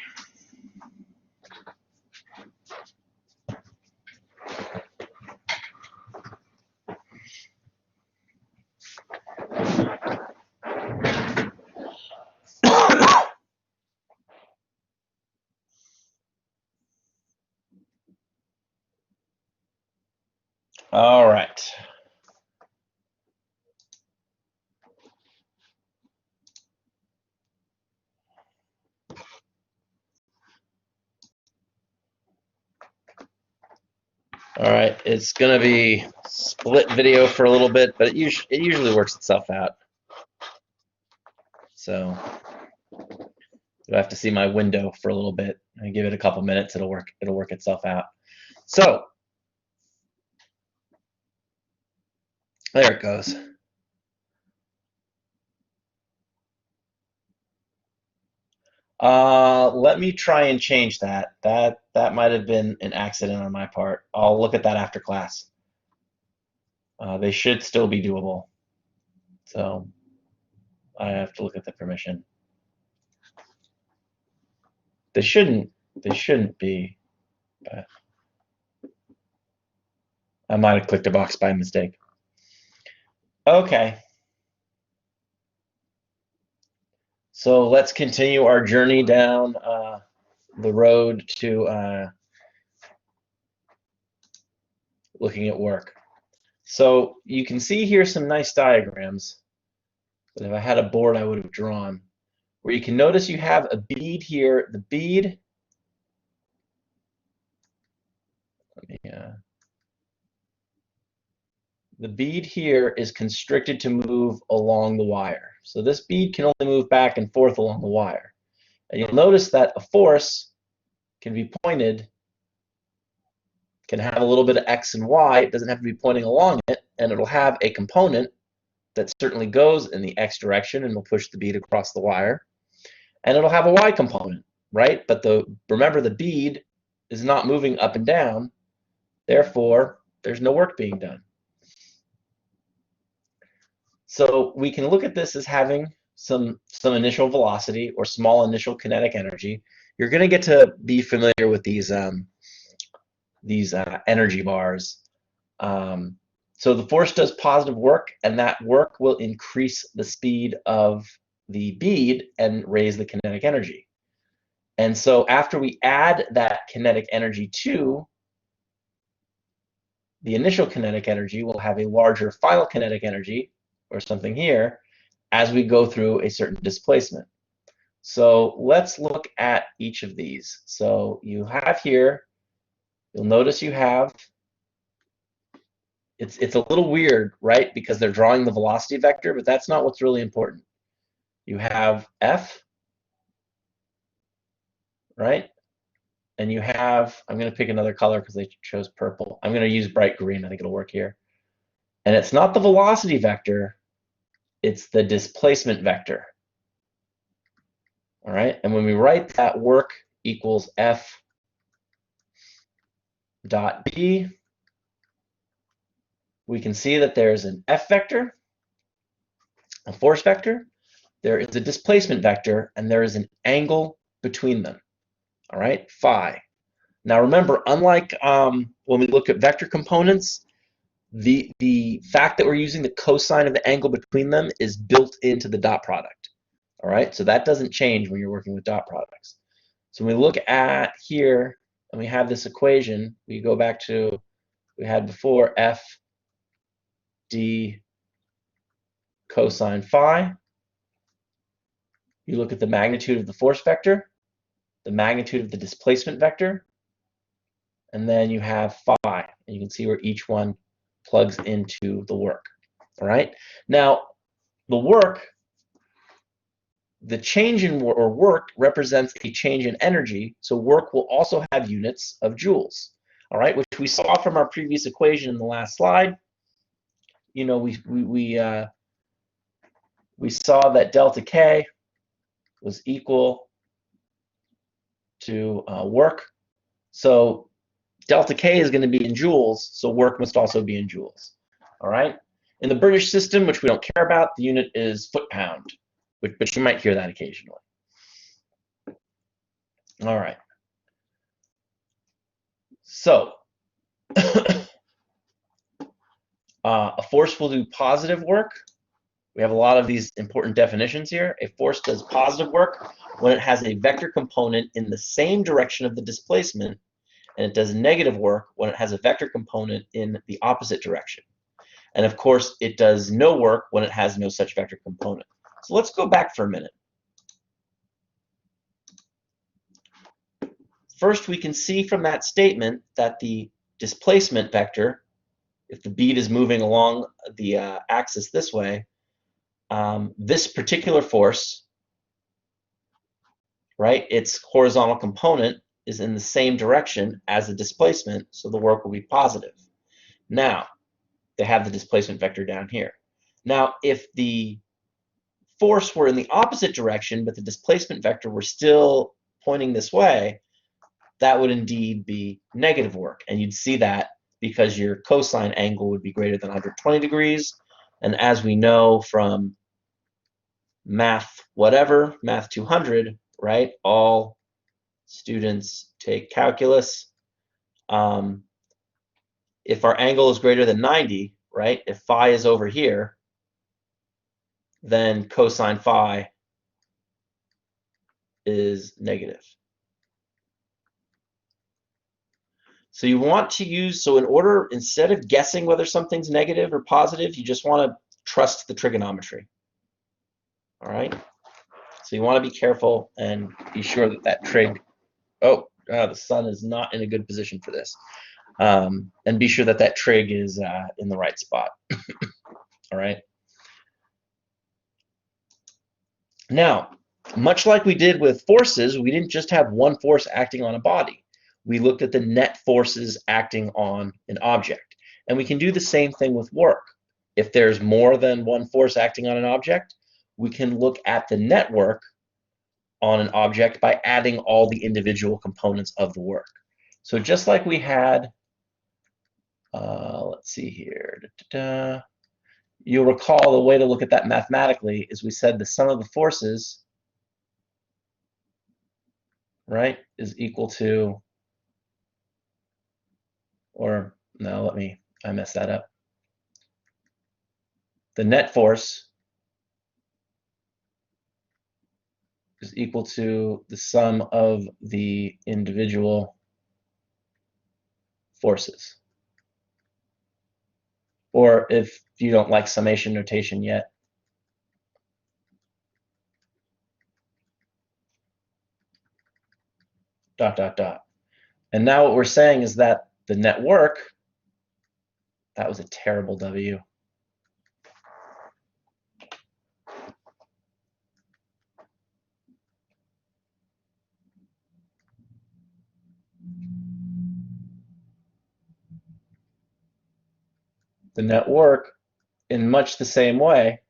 All right. All right, it's gonna be split video for a little bit, but it usually works itself out. So you'll have to see my window for a little bit and give it a couple minutes. It'll work itself out. So there it goes. Let me try and change that. That might have been an accident on my part. I'll look at that after class. They should still be doable. So I have to look at the permission. They shouldn't be, but I might have clicked a box by mistake. Okay. So let's continue our journey down the road to looking at work. So you can see here some nice diagrams that if I had a board I would have drawn, where you can notice you have a bead here. The bead, the bead here is constricted to move along the wire. So this bead can only move back and forth along the wire. And you'll notice that a force can be pointed, can have a little bit of X and Y. It doesn't have to be pointing along it, and it'll have a component that certainly goes in the X direction and will push the bead across the wire. And it'll have a Y component, right? But remember, the bead is not moving up and down, therefore there's no work being done. So we can look at this as having some initial velocity or small initial kinetic energy. You're going to get to be familiar with these energy bars. So the force does positive work, and that work will increase the speed of the bead and raise the kinetic energy. And so after we add that kinetic energy to the initial kinetic energy, we'll have a larger final kinetic energy, or something here, as we go through a certain displacement. So let's look at each of these. So you have here, you'll notice you have, it's a little weird, right? Because they're drawing the velocity vector, but that's not what's really important. You have F, right? And you have, I'm going to pick another color because they chose purple. I'm going to use bright green. I think it'll work here. And it's not the velocity vector, it's the displacement vector. All right, and when we write that, work equals F dot B, we can see that there's an F vector, a force vector, there is a displacement vector, and there is an angle between them. All right, phi. Now remember, unlike when we look at vector components, the fact that we're using the cosine of the angle between them is built into the dot product. All right, so that doesn't change when you're working with dot products. So when we look at here and we have this equation, we go back to we had before F D cosine phi. You look at the magnitude of the force vector, the magnitude of the displacement vector, and then you have phi, and you can see where each one plugs into the work. All right. Now, the work, the change in work represents a change in energy, so work will also have units of joules. All right, which we saw from our previous equation in the last slide. You know, we saw that delta K was equal to work. So delta K is going to be in joules, so work must also be in joules. All right. In the British system, which we don't care about, the unit is foot-pound, but you might hear that occasionally. All right. So a force will do positive work. We have a lot of these important definitions here. A force does positive work when it has a vector component in the same direction of the displacement, and it does negative work when it has a vector component in the opposite direction. And of course, it does no work when it has no such vector component. So let's go back for a minute. First, we can see from that statement that the displacement vector, if the bead is moving along the axis this way, this particular force, right, its horizontal component is in the same direction as the displacement, so the work will be positive. Now, they have the displacement vector down here. Now, if the force were in the opposite direction, but the displacement vector were still pointing this way, that would indeed be negative work. And you'd see that because your cosine angle would be greater than 120 degrees. And as we know from math whatever, math 200, right? All students take calculus. If our angle is greater than 90, right? If phi is over here, then cosine phi is negative. So you want to use, so in order, instead of guessing whether something's negative or positive, you just want to trust the trigonometry. All right? So you want to be careful and be sure that that trig, the sun is not in a good position for this. And be sure that that trig is in the right spot. All right? Now, much like we did with forces, we didn't just have one force acting on a body. We looked at the net forces acting on an object. And we can do the same thing with work. If there's more than one force acting on an object, we can look at the net work on an object by adding all the individual components of the work. So just like we had, let's see here, you'll recall the way to look at that mathematically is we said the sum of the forces, right, is equal to, or no, I messed that up. The net force is equal to the sum of the individual forces. Or if you don't like summation notation yet, dot, dot, dot. And now what we're saying is that the net work, that was a terrible W. the net work, in much the same way,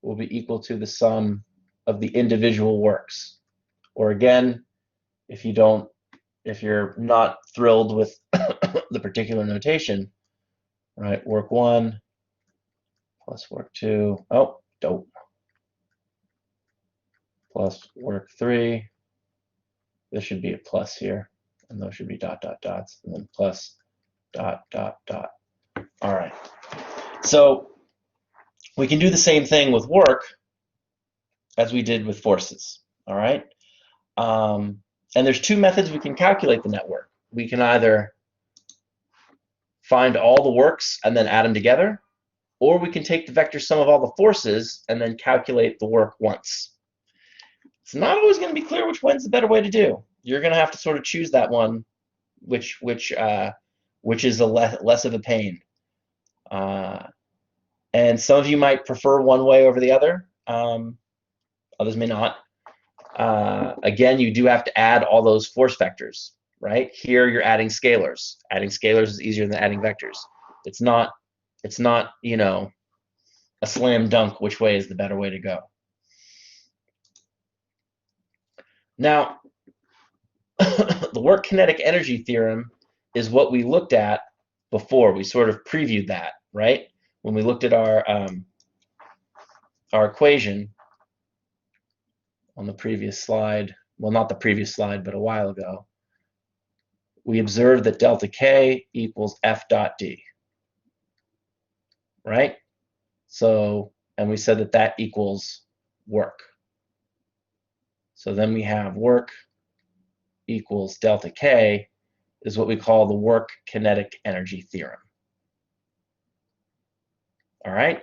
will be equal to the sum of the individual works. Or again, if you're not thrilled with the particular notation, right? Work 1 plus work 2. Oh, dope. Plus work 3. There should be a plus here, and those should be dot, dot, dots, and then plus dot, dot, dot. All right. So we can do the same thing with work as we did with forces. All right. And there's two methods we can calculate the net work. We can either find all the works and then add them together, or we can take the vector sum of all the forces and then calculate the work once. It's not always going to be clear which one's the better way to do. You're going to have to sort of choose that one, which is less of a pain. And some of you might prefer one way over the other. Others may not. Again, you do have to add all those force vectors, right? Here you're adding scalars. Adding scalars is easier than adding vectors. It's not, you know, a slam dunk which way is the better way to go. Now, the work kinetic energy theorem is what we looked at before. We sort of previewed that, right? When we looked at our equation on the previous slide, well, not the previous slide, but a while ago, we observed that delta K equals F dot D, right? So, and we said that that equals work. So then we have work equals delta K is what we call the work kinetic energy theorem. All right?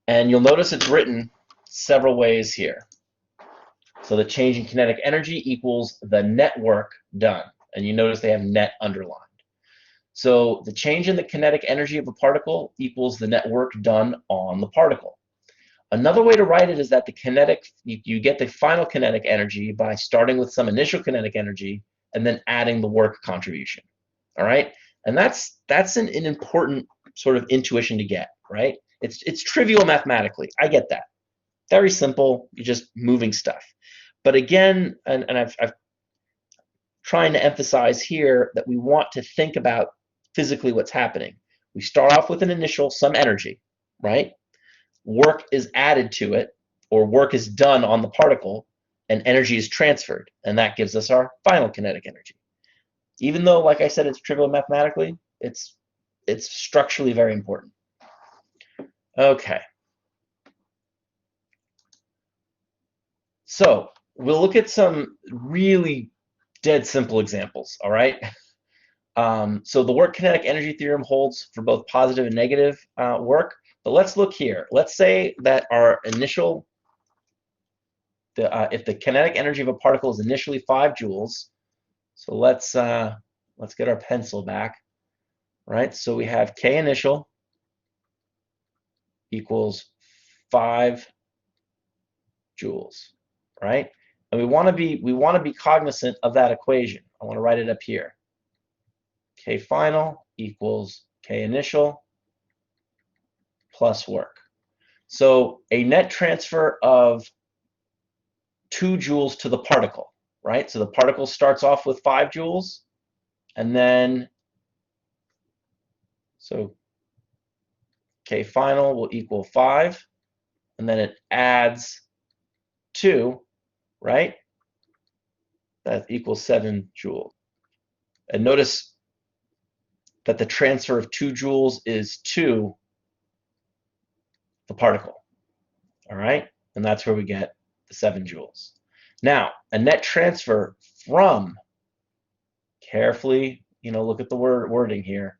And you'll notice it's written several ways here. So the change in kinetic energy equals the net work done. And you notice they have net underlined. So the change in the kinetic energy of a particle equals the net work done on the particle. Another way to write it is that the kinetic, you get the final kinetic energy by starting with some initial kinetic energy and then adding the work contribution. All right? And that's an important sort of intuition to get, right? It's trivial mathematically. I get that. Very simple. You're just moving stuff. But again, and I've trying to emphasize here that we want to think about physically what's happening. We start off with an initial, some energy, right? Work is added to it, or work is done on the particle, and energy is transferred, and that gives us our final kinetic energy. Even though, like I said, it's trivial mathematically, it's structurally very important. Okay. So we'll look at some really dead simple examples, all right? So the work kinetic energy theorem holds for both positive and negative work. But let's look here. Let's say that our initial, if the kinetic energy of a particle is initially 5 joules, so let's get our pencil back, right? So we have K initial equals 5 joules, right? And we want to be cognizant of that equation. I want to write it up here. K final equals K initial plus work. So a net transfer of 2 joules to the particle, right? So the particle starts off with 5 joules, and then, so K final will equal 5, and then it adds 2, right? That equals 7 joules. And notice that the transfer of 2 joules is to the particle, all right? And that's where we get the 7 joules. Now, a net transfer from, carefully, look at the wording here.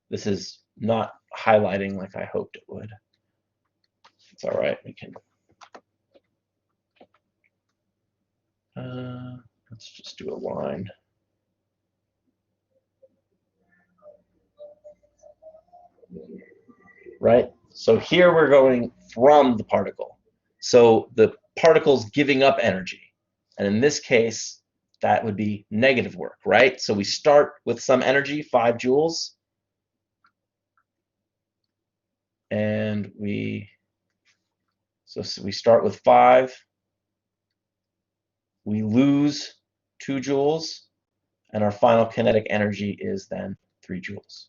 This is not highlighting like I hoped it would. It's all right, we can. Let's just do a line. Right? So here we're going from the particle. So the particle's giving up energy. And in this case, that would be negative work, right? So we start with some energy, 5 joules. and so we start with 5. We lose 2 joules, and our final kinetic energy is then 3 joules.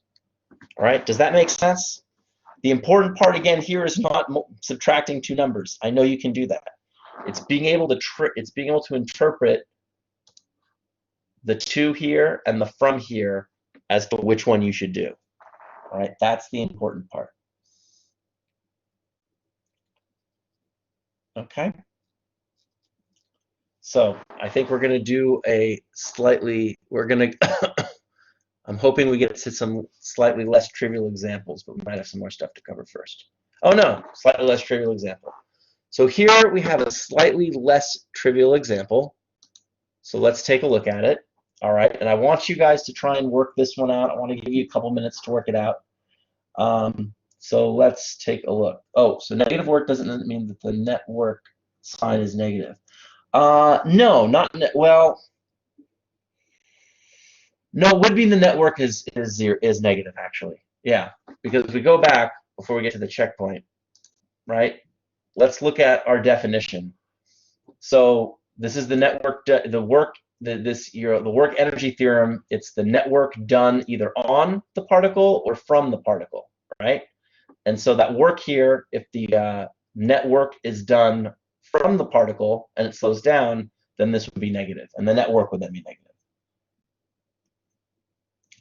All right, does that make sense? The important part again here is not subtracting 2 numbers. I know you can do that. It's being able to interpret the 2 here and the from here as to which one you should do. All right, that's the important part. Okay. So I think we're going to do I'm hoping we get to some slightly less trivial examples, but we might have some more stuff to cover first. Oh no, slightly less trivial example. So here we have a slightly less trivial example. So let's take a look at it. All right, and I want you guys to try and work this one out. I want to give you a couple minutes to work it out. So let's take a look. Oh, so negative work doesn't mean that the net work sign is negative. No, not well. No, it would mean the network is negative actually. Yeah, because if we go back before we get to the checkpoint, right? Let's look at our definition. So this is the network, the work energy theorem. It's the network done either on the particle or from the particle, right? And so that work here, if the network is done from the particle and it slows down, then this would be negative, and the network would then be negative.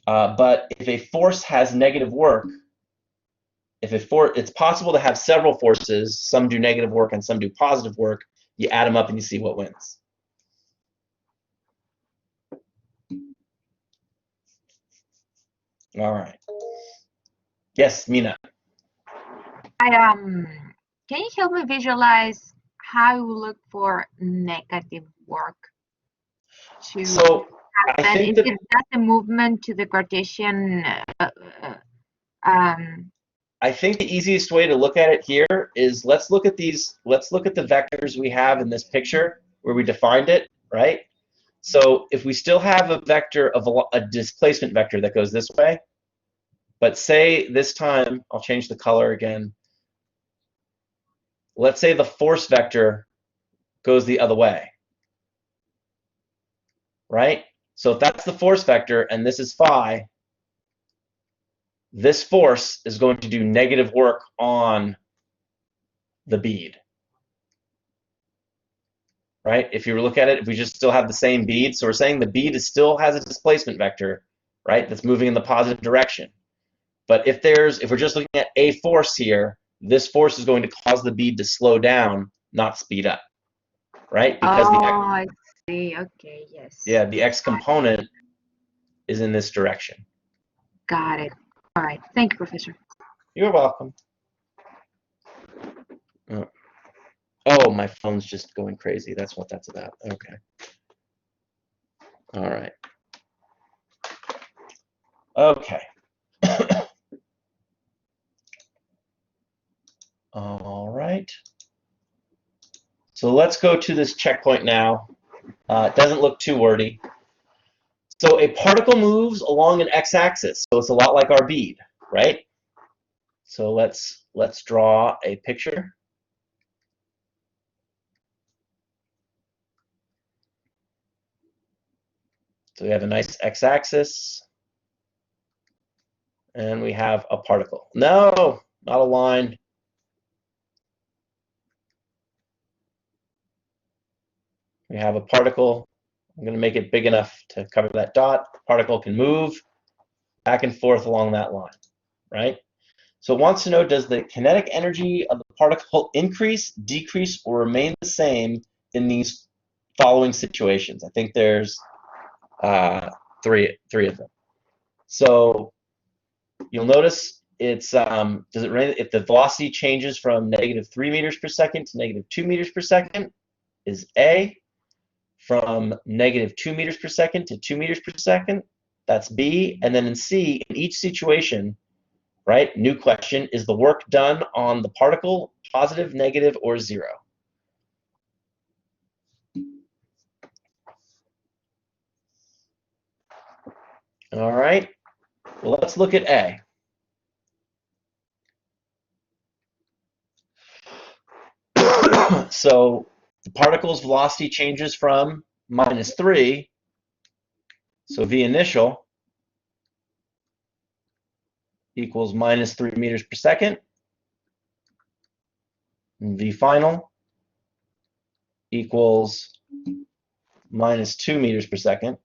But if a force has negative work, it's possible to have several forces. Some do negative work and some do positive work. You add them up and you see what wins. All right. Yes, Mina. Can you help me visualize how you look for negative work to So happen? I think Is that the movement to the Cartesian? I think the easiest way to look at it here is let's look at the vectors we have in this picture where we defined it, right? So if we still have a vector of a displacement vector that goes this way, but say this time, I'll change the color again. Let's say the force vector goes the other way, right? So if that's the force vector and this is phi, this force is going to do negative work on the bead, right? If you look at it, if we just still have the same bead, so we're saying the bead still has a displacement vector, right? That's moving in the positive direction. But if we're just looking at a force here, this force is going to cause the bead to slow down, not speed up, right? Because I see. Okay, yes. Yeah, the x component is in this direction. Got it. All right. Thank you, Professor. You're welcome. Oh, my phone's just going crazy. That's what that's about. Okay. All right. Okay. All right. So let's go to this checkpoint now. It doesn't look too wordy. So a particle moves along an x-axis. So it's a lot like our bead, right? So let's draw a picture. So we have a nice x-axis, and we have a particle. No, not a line. We have a particle. I'm going to make it big enough to cover that dot. The particle can move back and forth along that line, right? So it wants to know, does the kinetic energy of the particle increase, decrease, or remain the same in these following situations? I think there's three of them. So you'll notice it's does it rain if the velocity changes from -3 meters per second to -2 meters per second is A. From -2 meters per second to 2 meters per second, that's B. And then in C, in each situation, right, new question, is the work done on the particle positive, negative, or 0? All right, well, let's look at A. So the particle's velocity changes from -3, so V initial equals -3 meters per second, and V final equals -2 meters per second.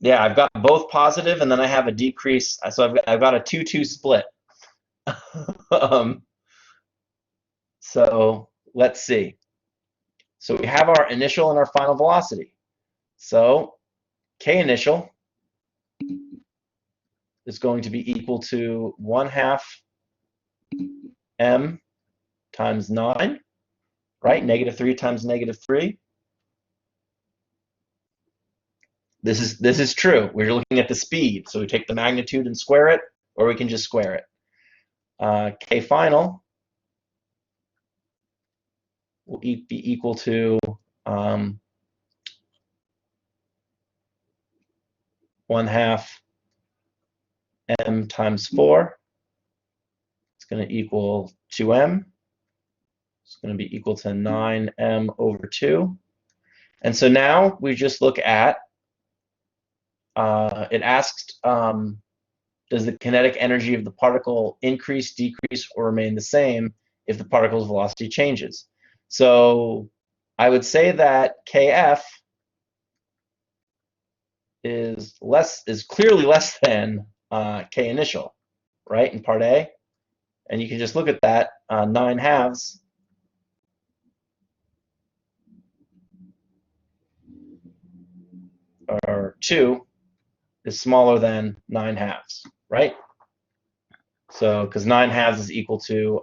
Yeah, I've got both positive, and then I have a decrease. So I've got a 2-2 split. So let's see. So we have our initial and our final velocity. So K initial is going to be equal to 1/2 m times 9, right? -3 times -3. This is true. We're looking at the speed, so we take the magnitude and square it, or we can just square it. K final will be equal to 1/2 m times 4. It's going to equal 2m. It's going to be equal to 9m over 2. And so now we just look at, it asked, does the kinetic energy of the particle increase, decrease, or remain the same if the particle's velocity changes? So I would say that Kf is clearly less than K initial, right, in part A. And you can just look at that, 9/2 or 2 is smaller than 9/2, right? So, because 9/2 is equal to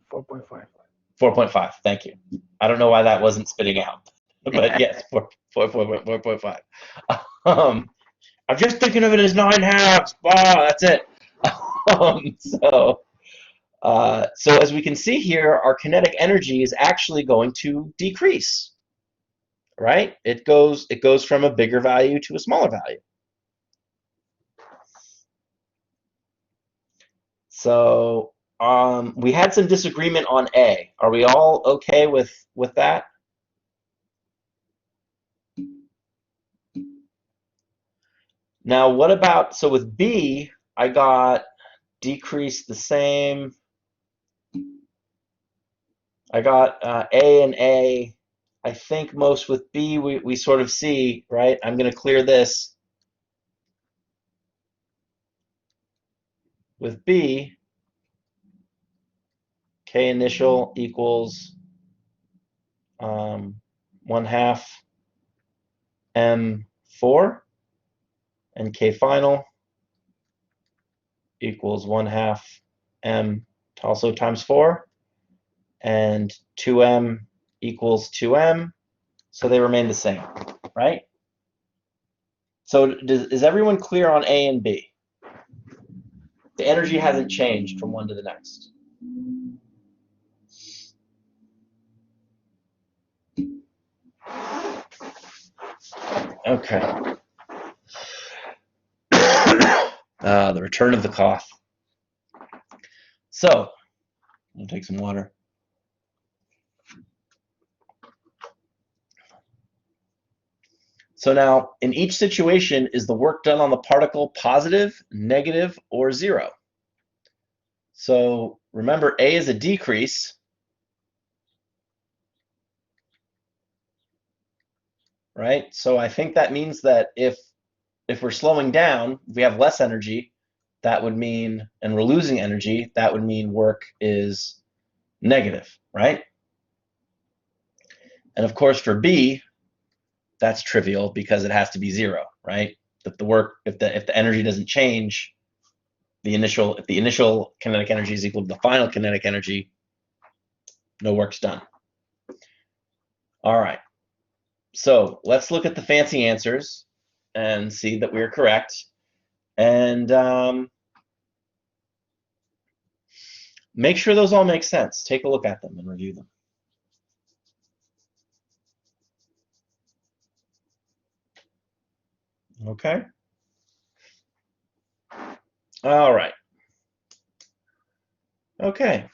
4.5. 4.5. Thank you. I don't know why that wasn't spitting out, but yes, 4.5. I'm just thinking of it as 9/2. Wow, that's it. So as we can see here, our kinetic energy is actually going to decrease, right? It goes from a bigger value to a smaller value. So we had some disagreement on A. Are we all okay with that? Now, what about, so with B, I got decrease the same. I got A and A. I think most with B, we sort of see, right? I'm going to clear this. With B, K initial equals 1/2 M4, and K final equals 1/2 M also times 4, and 2M equals 2M, so they remain the same, right? So is everyone clear on A and B? The energy hasn't changed from one to the next. Okay. The return of the cough. So, I'll take some water. So now, in each situation, is the work done on the particle positive, negative, or 0? So remember, A is a decrease, right? So I think that means that if we're slowing down, if we have less energy, that would mean, and we're losing energy, that would mean work is negative, right? And of course for B, that's trivial because it has to be 0, right? If the energy doesn't change, if the initial kinetic energy is equal to the final kinetic energy, no work's done. All right. So let's look at the fancy answers and see that we're correct. And make sure those all make sense. Take a look at them and review them. Okay. All right. Okay.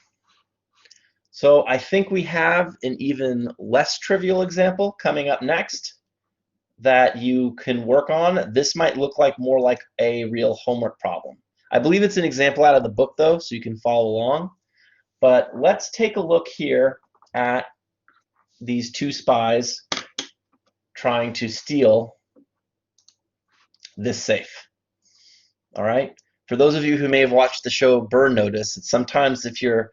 So I think we have an even less trivial example coming up next that you can work on. This might look like more like a real homework problem. I believe it's an example out of the book though, so you can follow along. But let's take a look here at these two spies trying to steal this safe. All right. For those of you who may have watched the show Burn Notice, it's sometimes if you're,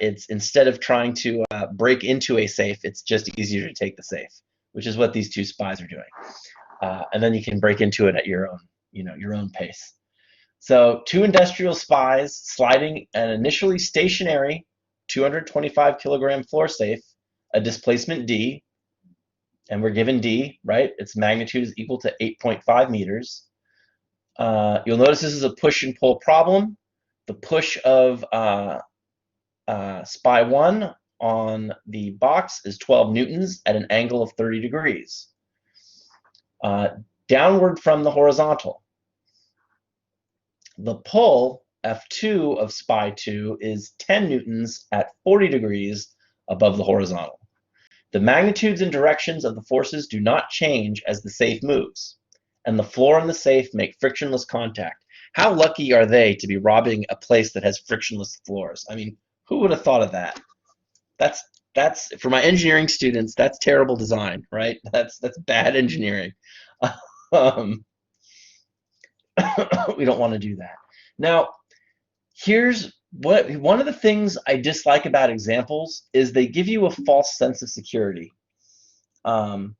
it's instead of trying to break into a safe, it's just easier to take the safe, which is what these two spies are doing. And then you can break into it at your own, your own pace. So two industrial spies sliding an initially stationary 225 kilogram floor safe, a displacement D, and we're given D, right? Its magnitude is equal to 8.5 meters. You'll notice this is a push and pull problem. The push of SPY 1 on the box is 12 newtons at an angle of 30 degrees. Downward from the horizontal. The pull, F2 of SPY 2, is 10 newtons at 40 degrees above the horizontal. The magnitudes and directions of the forces do not change as the safe moves, and the floor and the safe make frictionless contact. How lucky are they to be robbing a place that has frictionless floors? I mean, who would have thought of that? That's for my engineering students, that's terrible design, right? That's bad engineering. We don't want to do that. Now, here's one of the things I dislike about examples is they give you a false sense of security. Well,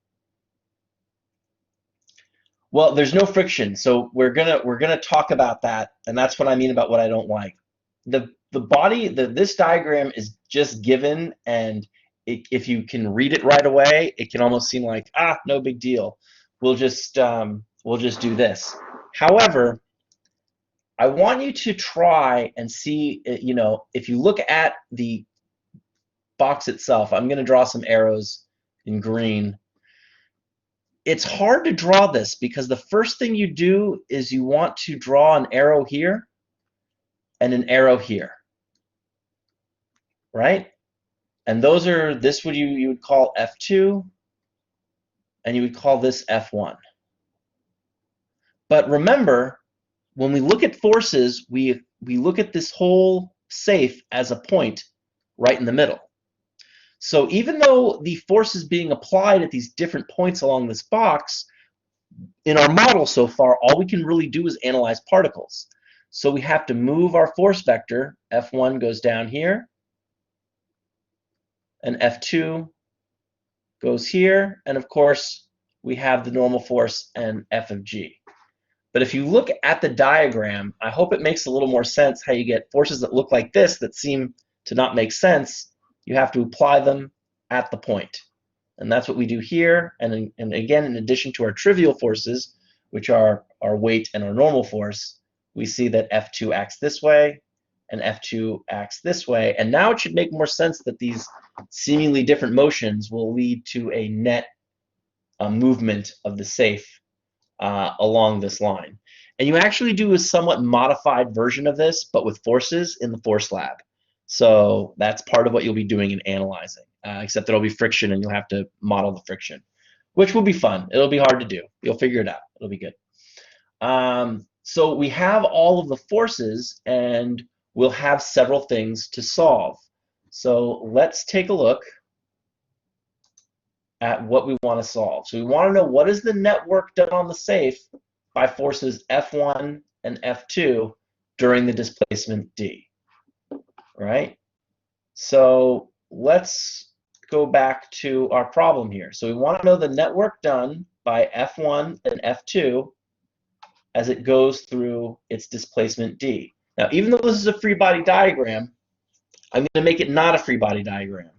there's no friction, so we're gonna talk about that, and that's what I mean about what I don't like. The body, this diagram is just given, and if you can read it right away, it can almost seem like no big deal. We'll just do this. However, I want you to try and see, if you look at the box itself, I'm going to draw some arrows in green. It's hard to draw this because the first thing you do is you want to draw an arrow here and an arrow here, right? And those are, this would you would call F2, and you would call this F1. But remember, when we look at forces, we look at this whole safe as a point right in the middle. So even though the force is being applied at these different points along this box, in our model so far, all we can really do is analyze particles. So we have to move our force vector. F1 goes down here, and F2 goes here, and of course, we have the normal force and F of G. But if you look at the diagram, I hope it makes a little more sense how you get forces that look like this that seem to not make sense. You have to apply them at the point. And that's what we do here. And again, in addition to our trivial forces, which are our weight and our normal force, we see that F2 acts this way and F2 acts this way. And now it should make more sense that these seemingly different motions will lead to a net movement of the safe along this line. And you actually do a somewhat modified version of this, but with forces in the force lab. So that's part of what you'll be doing in analyzing, except there'll be friction and you'll have to model the friction, which will be fun. It'll be hard to do. You'll figure it out. It'll be good. So we have all of the forces and we'll have several things to solve. So let's take a look at what we want to solve. So we want to know what is the net work done on the safe by forces F1 and F2 during the displacement D, right? So let's go back to our problem here. So we want to know the net work done by F1 and F2 as it goes through its displacement D. Now, even though this is a free body diagram, I'm going to make it not a free body diagram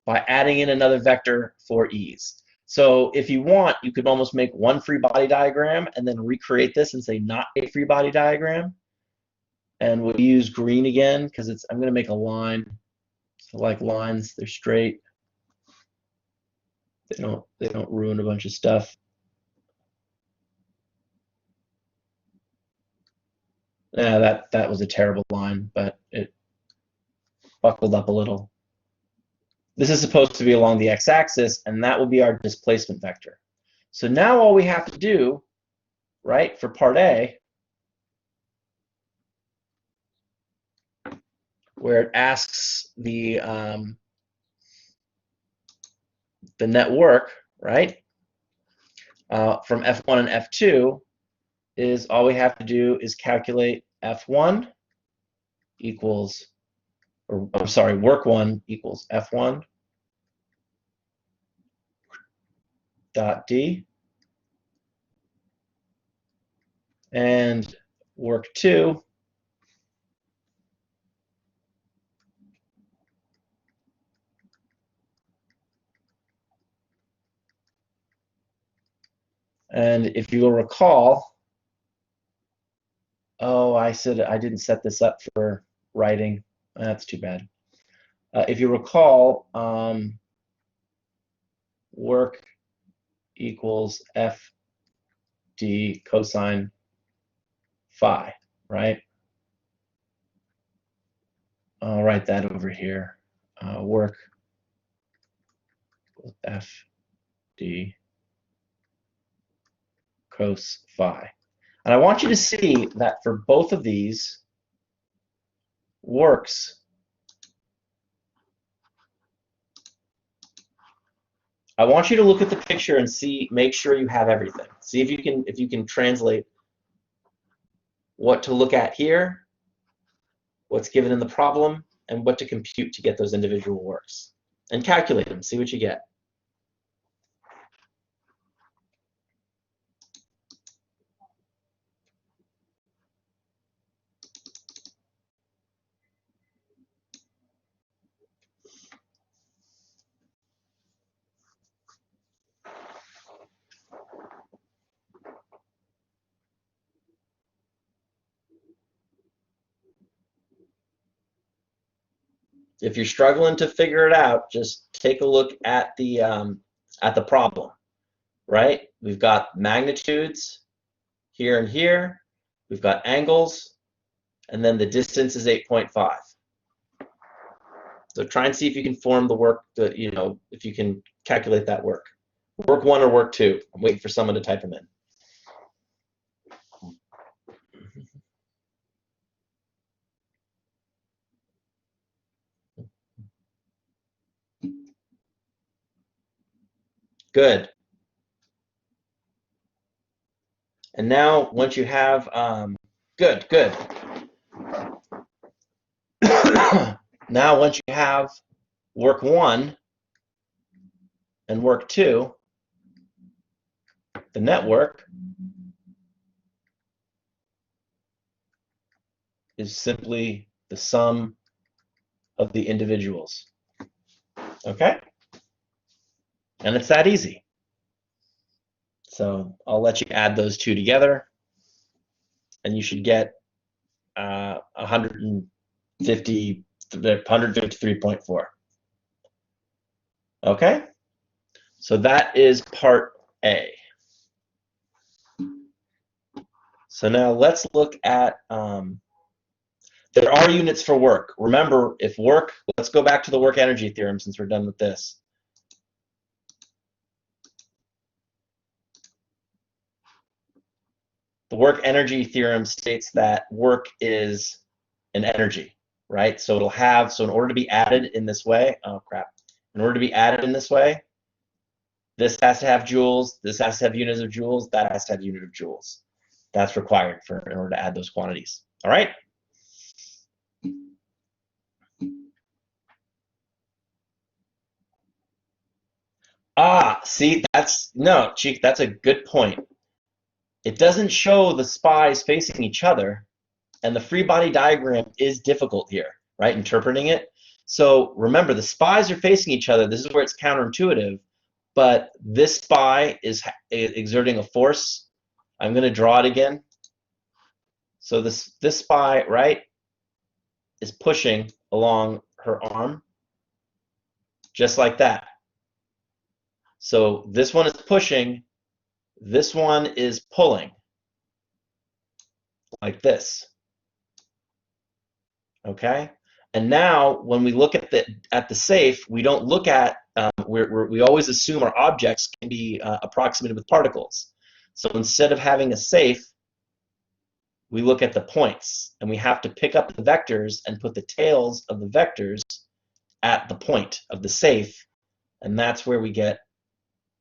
by adding in another vector for ease. So if you want, you could almost make one free body diagram and then recreate this and say not a free body diagram. And we'll use green again because I'm going to make a line. So like lines, they're straight. They don't ruin a bunch of stuff. Yeah, that was a terrible line, but buckled up a little. This is supposed to be along the x-axis, and that will be our displacement vector. So now all we have to do, right, for part A, where it asks the net work, right, from F1 and F2, is all we have to do is calculate F1 equals, or I'm sorry, work 1 equals F1 dot D, and work 2 and if you will recall, oh, I said I didn't set this up for writing. That's too bad. If you recall, work equals FD cosine phi, right? I'll write that over here. Work equals FD cos phi. And I want you to see that for both of these works, I want you to look at the picture and see, make sure you have everything. See if you can translate what to look at here, what's given in the problem, and what to compute to get those individual works. And calculate them, see what you get. If you're struggling to figure it out, just take a look at the problem, right? We've got magnitudes here and here. We've got angles, and then the distance is 8.5. So try and see if you can form the work that, you know, if you can calculate that work. Work 1 or work 2. I'm waiting for someone to type them in. Good. And now, once you have, good. Now, once you have work 1 and work 2, the network is simply the sum of the individuals. Okay? And it's that easy. So I'll let you add those two together, and you should get 153.4. Okay? So that is part A. So now let's look at, there are units for work. Remember, if work, let's go back to the work energy theorem since we're done with this. The work energy theorem states that work is an energy, right? So it'll have, so in order to be added in this way, oh crap, in order to be added in this way, this has to have joules, this has to have units of joules, that has to have unit of joules. That's required in order to add those quantities. All right? Ah, see, no, Cheek, that's a good point. It doesn't show the spies facing each other, and the free body diagram is difficult here, right, interpreting it. So remember, the spies are facing each other. This is where it's counterintuitive, but this spy is exerting a force. I'm going to draw it again. So this spy, right, is pushing along her arm, just like that. So this one is pushing, this one is pulling, like this. Okay? And now, when we look at the safe, we don't look at we always assume our objects can be approximated with particles. So instead of having a safe, we look at the points, and we have to pick up the vectors and put the tails of the vectors at the point of the safe, and that's where we get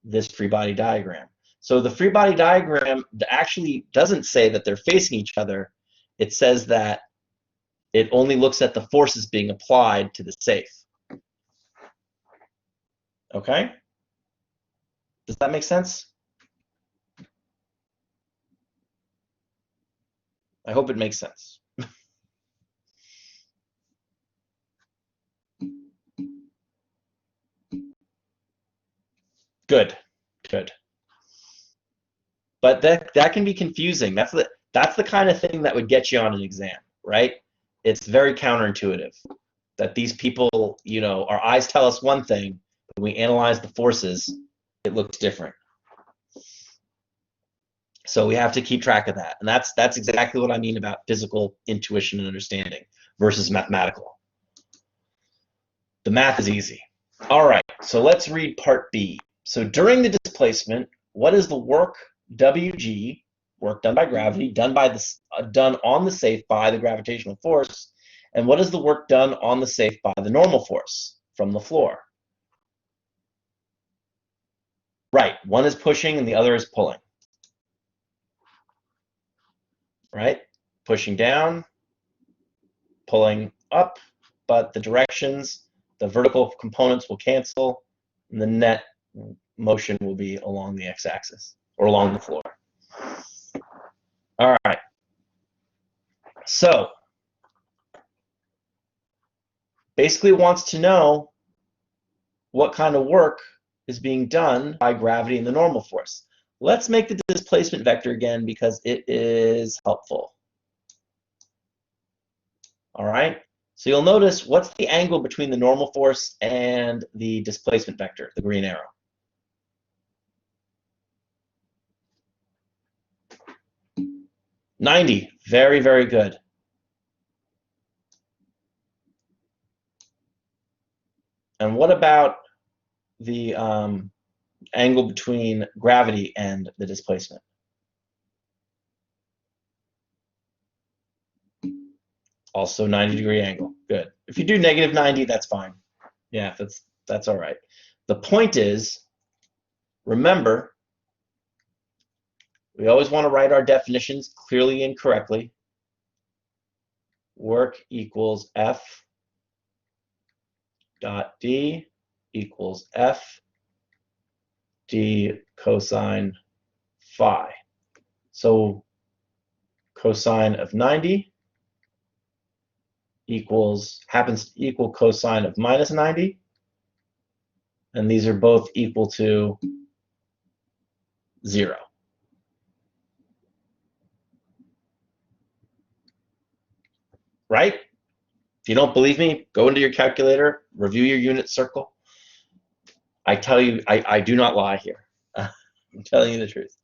this free body diagram. So the free body diagram actually doesn't say that they're facing each other. It says that it only looks at the forces being applied to the safe. Okay? Does that make sense? I hope it makes sense. Good, good. But that can be confusing. That's the kind of thing that would get you on an exam, right? It's very counterintuitive that these people, you know, our eyes tell us one thing, but when we analyze the forces, it looks different. So we have to keep track of that. And that's exactly what I mean about physical intuition and understanding versus mathematical. The math is easy. All right, so let's read part B. So during the displacement, what is the work WG, work done by gravity, done on the safe by the gravitational force, and what is the work done on the safe by the normal force from the floor? Right, one is pushing and the other is pulling. Right, pushing down, pulling up, but the directions, the vertical components will cancel, and the net motion will be along the x-axis or along the floor. All right. So basically wants to know what kind of work is being done by gravity and the normal force. Let's make the displacement vector again because it is helpful. All right. So you'll notice, what's the angle between the normal force and the displacement vector, the green arrow? $90. Very, very good. And what about the angle between gravity and the displacement? Also 90-degree angle. Good. If you do -90, that's fine. Yeah, that's all right. The point is, remember, we always want to write our definitions clearly and correctly. Work equals F dot D equals F D cosine phi. So cosine of 90 happens to equal cosine of -90, and these are both equal to 0. Right? If you don't believe me, go into your calculator, review your unit circle. I tell you, I do not lie here. I'm telling you the truth.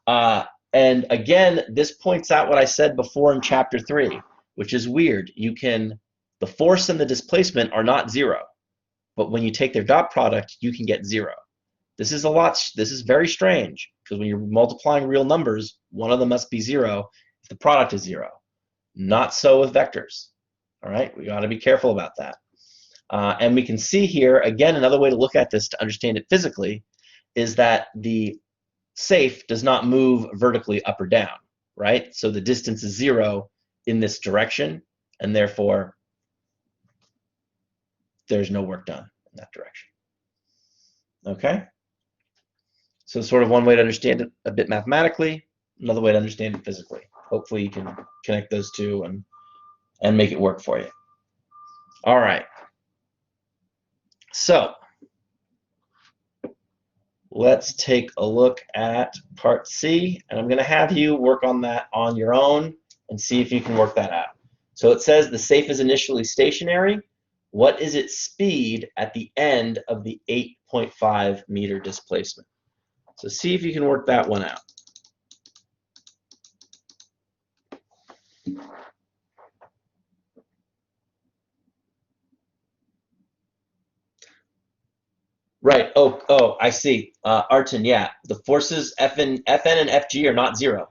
And again, this points out what I said before in chapter 3, which is weird. The force and the displacement are not 0, but when you take their dot product, you can get 0. This is very strange, because when you're multiplying real numbers, one of them must be 0 if the product is 0. Not so with vectors. All right, we got to be careful about that. And we can see here, again, another way to look at this to understand it physically is that the safe does not move vertically up or down, right? So the distance is 0 in this direction, and therefore there's no work done in that direction. Okay? So sort of one way to understand it a bit mathematically, another way to understand it physically. Hopefully you can connect those two and make it work for you. All right. So let's take a look at part C, and I'm going to have you work on that on your own and see if you can work that out. So it says the safe is initially stationary. What is its speed at the end of the 8.5 meter displacement? So see if you can work that one out. Right. Oh, I see. Arton, yeah. The forces Fn and Fg are not zero.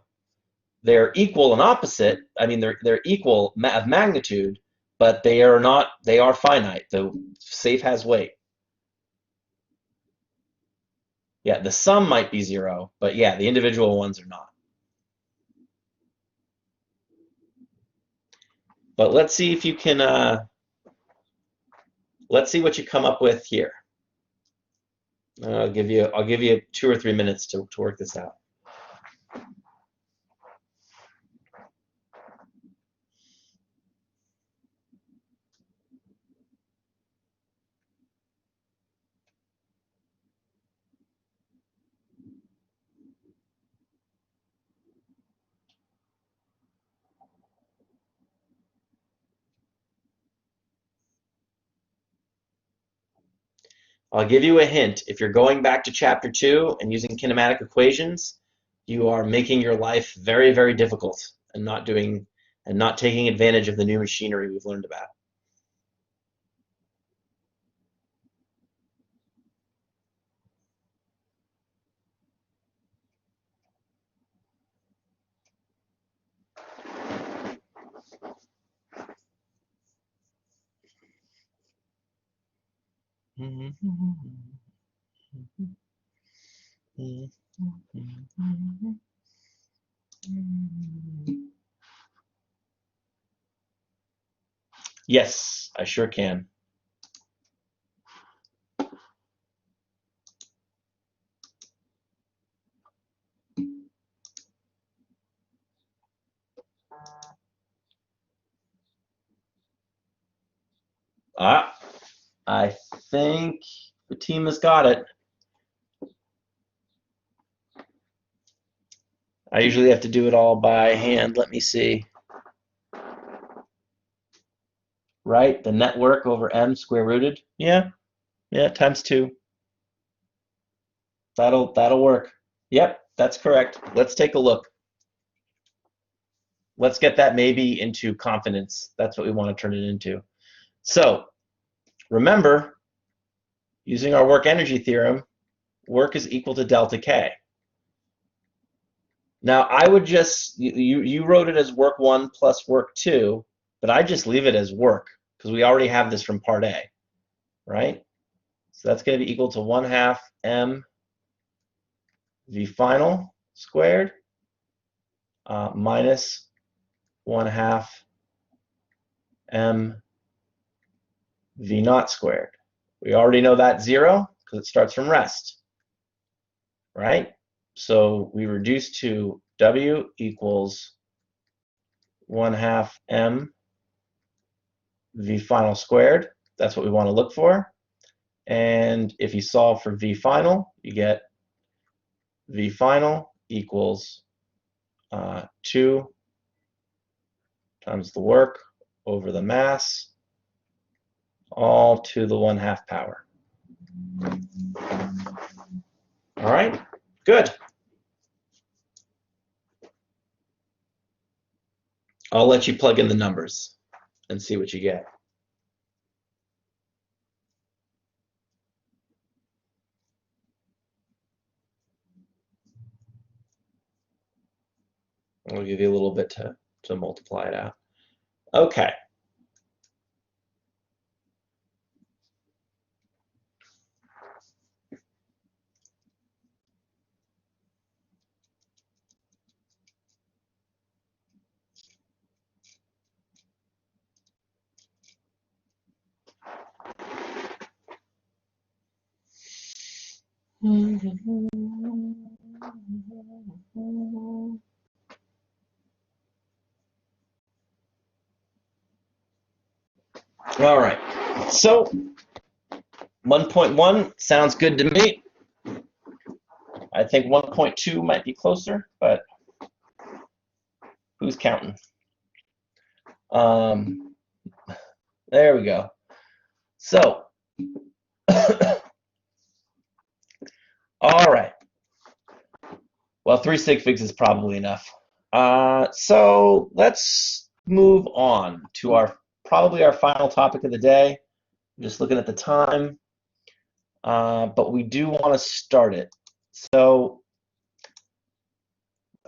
They're equal and opposite. I mean, they're equal of magnitude, but they are not. They are finite. The safe has weight. Yeah, the sum might be zero, but yeah, the individual ones are not. But let's see if you can. Let's see what you come up with here. I'll give you 2 or 3 minutes to work this out. I'll give you a hint. If you're going back to chapter 2 and using kinematic equations, you are making your life very, very difficult and not taking advantage of the new machinery we've learned about. Yes, I sure can. I think the team has got it. I usually have to do it all by hand. Let me see. Right, the network over m square rooted. Yeah, times 2. That'll work. Yep, that's correct. Let's take a look. Let's get that maybe into confidence. That's what we want to turn it into. So remember, using our work energy theorem, work is equal to delta K. Now I would just, you wrote it as work 1 plus work 2, but I just leave it as work because we already have this from part A, right? So that's going to be equal to 1/2 m v final squared minus 1/2 m v naught squared. We already know that's 0 because it starts from rest, right? So we reduce to W equals 1/2 m v final squared. That's what we want to look for. And if you solve for v final, you get v final equals 2 times the work over the mass, all to the 1/2 power. All right, good. I'll let you plug in the numbers and see what you get. I'll give you a little bit to multiply it out. Okay. All right, so 1.1 sounds good to me. I think 1.2 might be closer, but who's counting? There we go. So, all right. Well, 3 sig figs is probably enough. So let's move on to probably our final topic of the day. I'm just looking at the time. but we do want to start it. So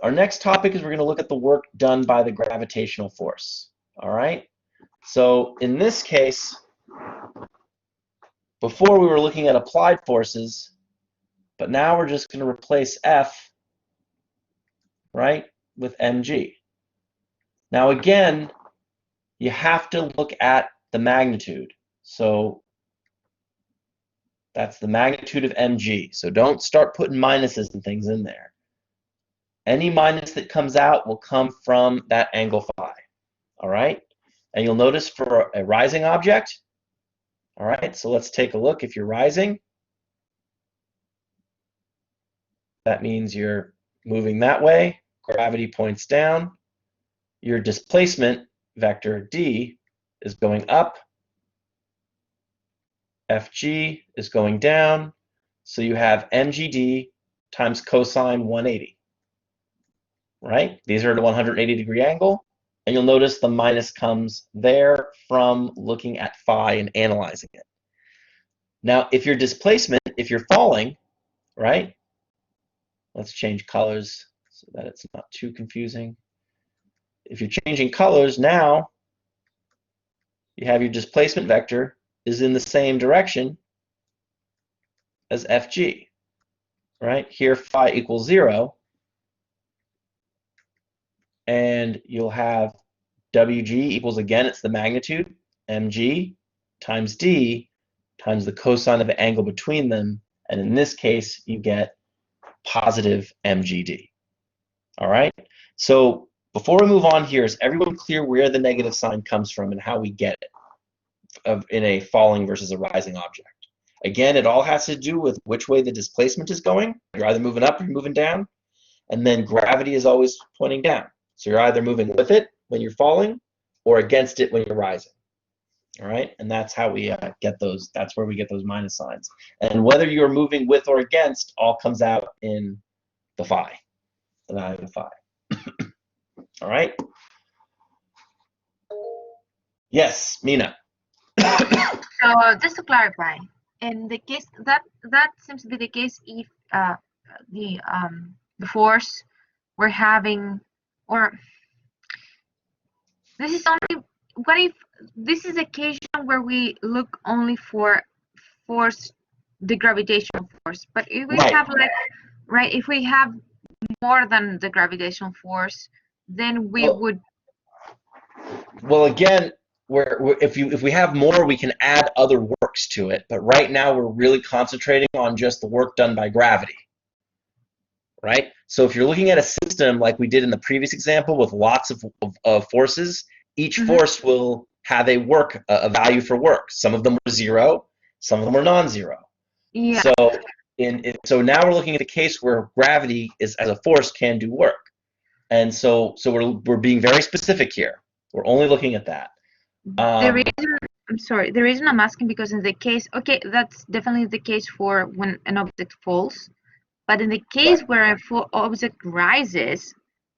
our next topic is we're going to look at the work done by the gravitational force. All right. So in this case, before we were looking at applied forces, but now we're just going to replace F, right, with mg. Now again, you have to look at the magnitude. So that's the magnitude of mg. So don't start putting minuses and things in there. Any minus that comes out will come from that angle phi. All right? And you'll notice for a rising object, all right, so let's take a look. If you're rising, that means you're moving that way. Gravity points down. Your displacement vector d is going up. Fg is going down. So you have mgd times cosine 180. Right? These are at a 180-degree angle. And you'll notice the minus comes there from looking at phi and analyzing it. Now, if your displacement, if you're falling, right? Let's change colors so that it's not too confusing. If you're changing colors, now you have your displacement vector is in the same direction as Fg, right? Here, phi equals 0. And you'll have Wg equals, again, it's the magnitude, mg times d times the cosine of the angle between them. And in this case, you get positive mgd. All right? So before we move on here, is everyone clear where the negative sign comes from and how we get it in a falling versus a rising object? Again, it all has to do with which way the displacement is going. You're either moving up or you're moving down. And then gravity is always pointing down. So you're either moving with it when you're falling or against it when you're rising. All right, and that's how we get those. That's where we get those minus signs. And whether you're moving with or against all comes out in the phi, the value of phi. All right. Yes, Mina. So just to clarify, in the case that seems to be the case if the force we're having, or this is only, what if this is a case where we look only for force, the gravitational force, but if we have like, right, if we have more than the gravitational force, then we would. Well, again, if we have more, we can add other works to it. But right now, we're really concentrating on just the work done by gravity. Right? So if you're looking at a system like we did in the previous example with lots of forces, each force will have a value for work. Some of them are 0, some of them are non-zero. Yeah. So now we're looking at a case where gravity is as a force can do work, and so we're being very specific here. We're only looking at that. The reason I'm asking, because in the case, okay, that's definitely the case for when an object falls. But in the case where an object rises,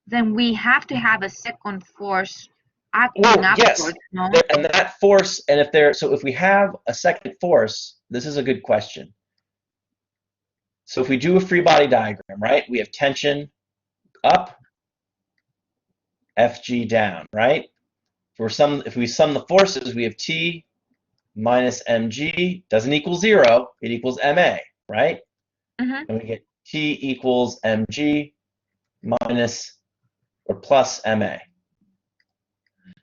then we have to have a second force acting upwards. Yes, no? And that force, and if we have a second force, this is a good question. So if we do a free body diagram, right, we have tension up, Fg down, right? If we sum the forces, we have T minus mg doesn't equal 0, it equals ma, right? And we get T equals mg minus or plus ma.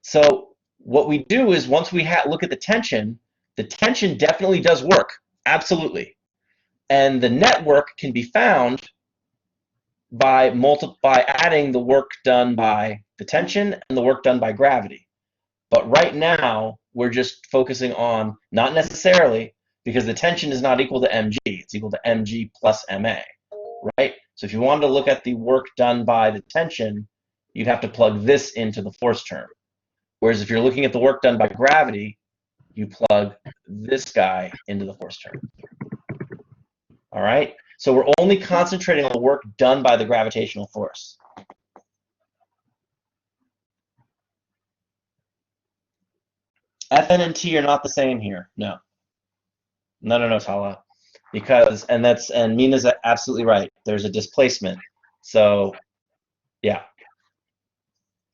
So what we do is once we look at the tension definitely does work, absolutely. And the net work can be found by adding the work done by the tension and the work done by gravity. But right now, we're just focusing on, not necessarily, because the tension is not equal to mg, it's equal to mg plus ma, right? So if you wanted to look at the work done by the tension, you'd have to plug this into the force term. Whereas if you're looking at the work done by gravity, you plug this guy into the force term. All right? So we're only concentrating on the work done by the gravitational force. Fn and T are not the same here. No. No, Tala. because, and Mina's absolutely right. There's a displacement. So, yeah.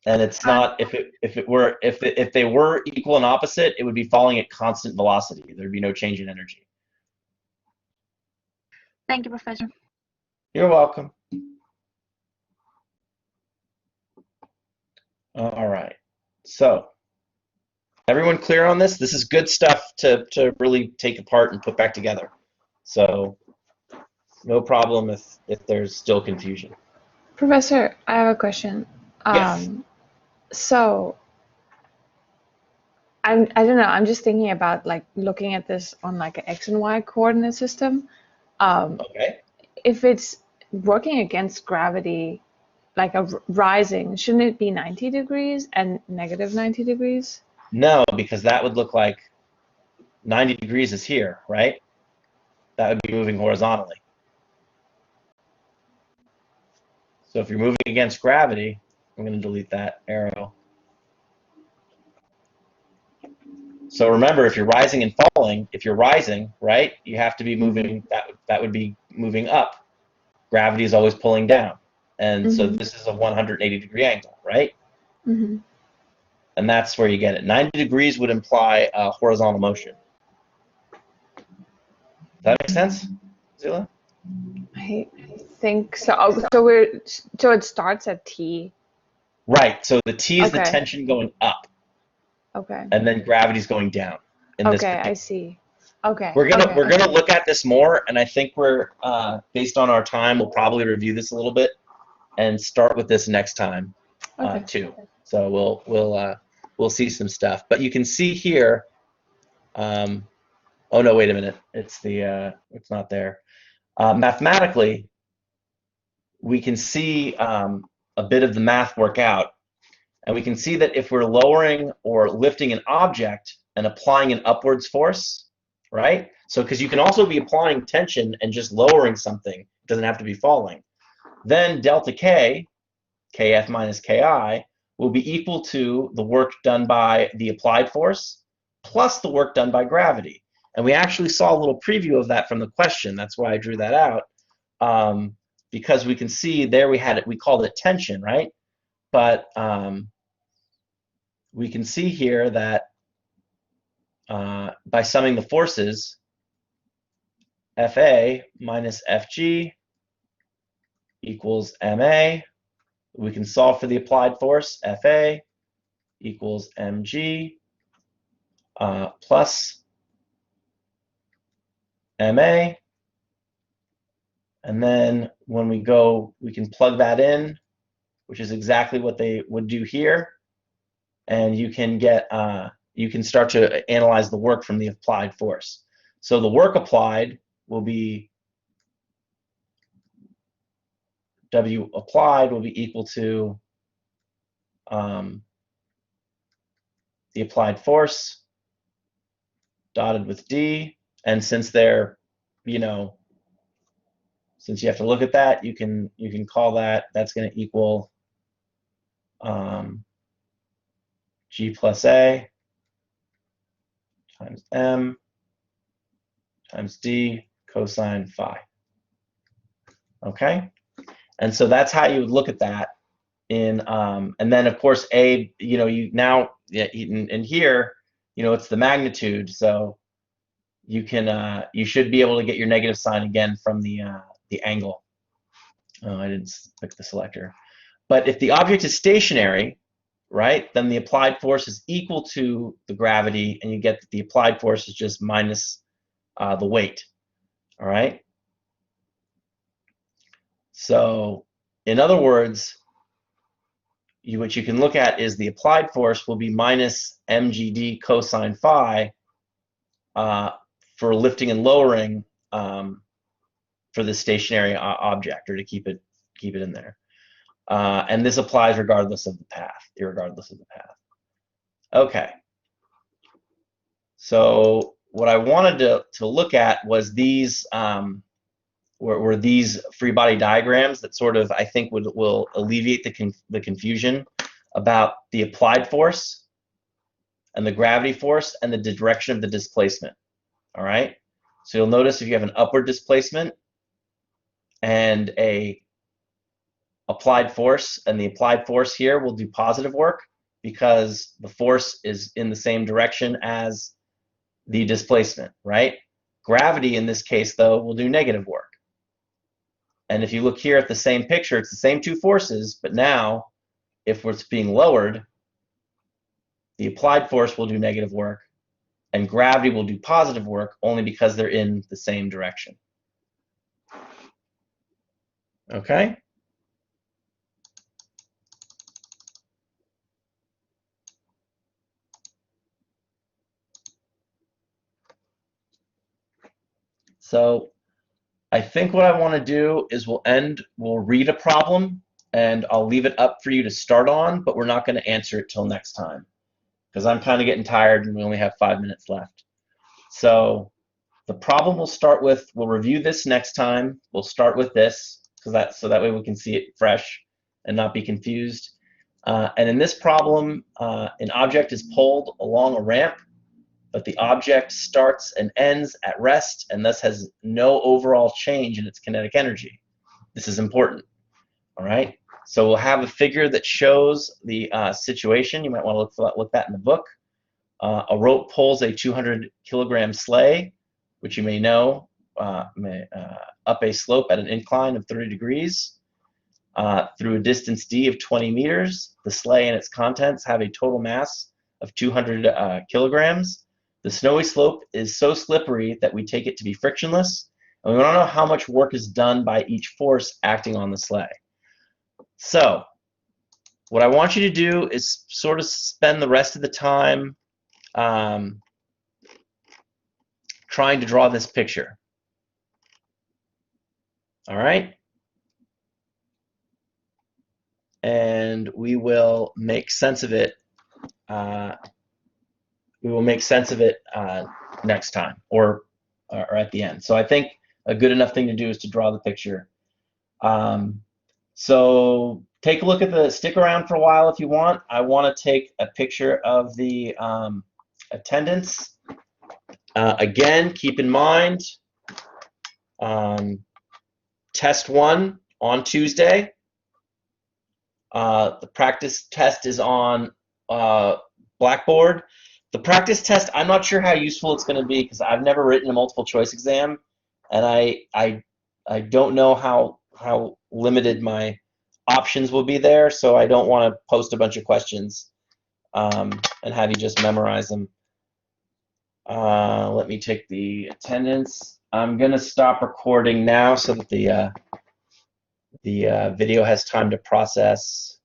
And it's not, if they were equal and opposite, it would be falling at constant velocity. There'd be no change in energy. Thank you, Professor. You're welcome. All right. So, everyone clear on this? This is good stuff to really take apart and put back together. So, no problem if there's still confusion. Professor, I have a question. Yes. So I don't know, I'm just thinking about like looking at this on like an X and Y coordinate system. Okay. If it's working against gravity, like a rising, shouldn't it be 90 degrees and negative 90 degrees? No, because that would look like 90 degrees is here, right? That would be moving horizontally. So if you're moving against gravity, I'm going to delete that arrow. So remember, if you're rising and falling, if you're rising, right, you have to be moving, that would be moving up. Gravity is always pulling down. And so this is a 180-degree angle, right? And that's where you get it. 90 degrees would imply a horizontal motion. Does that make sense, Zila? I think so. Oh, so it starts at T. Right. So the T is the Okay. tension going up, Okay. and then gravity's going down. Okay, I see. Okay. We're gonna look at this more, and I think we're based on our time, we'll probably review this a little bit and start with this next time too. So we'll see some stuff. But you can see here. Oh no, wait a minute. It's not there. Mathematically, we can see a bit of the math work out, and we can see that if we're lowering or lifting an object and applying an upwards force, right? So because you can also be applying tension and just lowering something, it doesn't have to be falling. Then delta K, Kf minus Ki, will be equal to the work done by the applied force plus the work done by gravity. And we actually saw a little preview of that from the question. That's why I drew that out. Because we can see there we called it tension, right? But we can see here that by summing the forces, Fa minus Fg equals Ma. We can solve for the applied force. Fa equals mg plus Ma. And then when we go, we can plug that in, which is exactly what they would do here. And you can get, you can start to analyze the work from the applied force. So the work applied will be W applied will be equal to the applied force dotted with D. And since they're, since you have to look at that, you can call that's going to equal G plus A times M times D cosine phi. Okay, and so that's how you would look at that in, and then of course A, you now, in here, it's the magnitude, so you can, you should be able to get your negative sign again from the angle. Oh, I didn't pick the selector. But if the object is stationary, right, then the applied force is equal to the gravity, and you get that the applied force is just minus the weight. All right. So, in other words, what you can look at is the applied force will be minus mgd cosine phi for lifting and lowering for the stationary object, or to keep it in there. And this applies regardless of the path, irregardless of the path. Okay. So what I wanted to look at was these were these free body diagrams that sort of, I think, will alleviate the confusion about the applied force and the gravity force and the direction of the displacement. All right. So you'll notice if you have an upward displacement and a applied force, and the applied force here will do positive work because the force is in the same direction as the displacement, right? Gravity in this case, though, will do negative work. And if you look here at the same picture, it's the same two forces, but now if it's being lowered, the applied force will do negative work and gravity will do positive work only because they're in the same direction. Okay? So I think what I want to do is we'll read a problem and I'll leave it up for you to start on, but we're not going to answer it till next time because I'm kind of getting tired and we only have 5 minutes left. So the problem we'll review this next time. We'll start with this so that way we can see it fresh and not be confused. And in this problem, an object is pulled along a ramp, but the object starts and ends at rest and thus has no overall change in its kinetic energy. This is important, all right? So we'll have a figure that shows the situation. You might want to look that in the book. A rope pulls a 200-kilogram sleigh, which you may know, up a slope at an incline of 30 degrees through a distance d of 20 meters. The sleigh and its contents have a total mass of 200 kilograms. The snowy slope is so slippery that we take it to be frictionless, and we want to know how much work is done by each force acting on the sleigh. So what I want you to do is sort of spend the rest of the time trying to draw this picture. All right? And we will make sense of it. Next time or at the end. So I think a good enough thing to do is to draw the picture. So take a look at stick around for a while if you want. I want to take a picture of the attendance. Again, keep in mind, test 1 on Tuesday. The practice test is on Blackboard. The practice test, I'm not sure how useful it's going to be because I've never written a multiple choice exam, and I don't know how limited my options will be there, so I don't want to post a bunch of questions and have you just memorize them. Let me take the attendance. I'm going to stop recording now so that the video has time to process.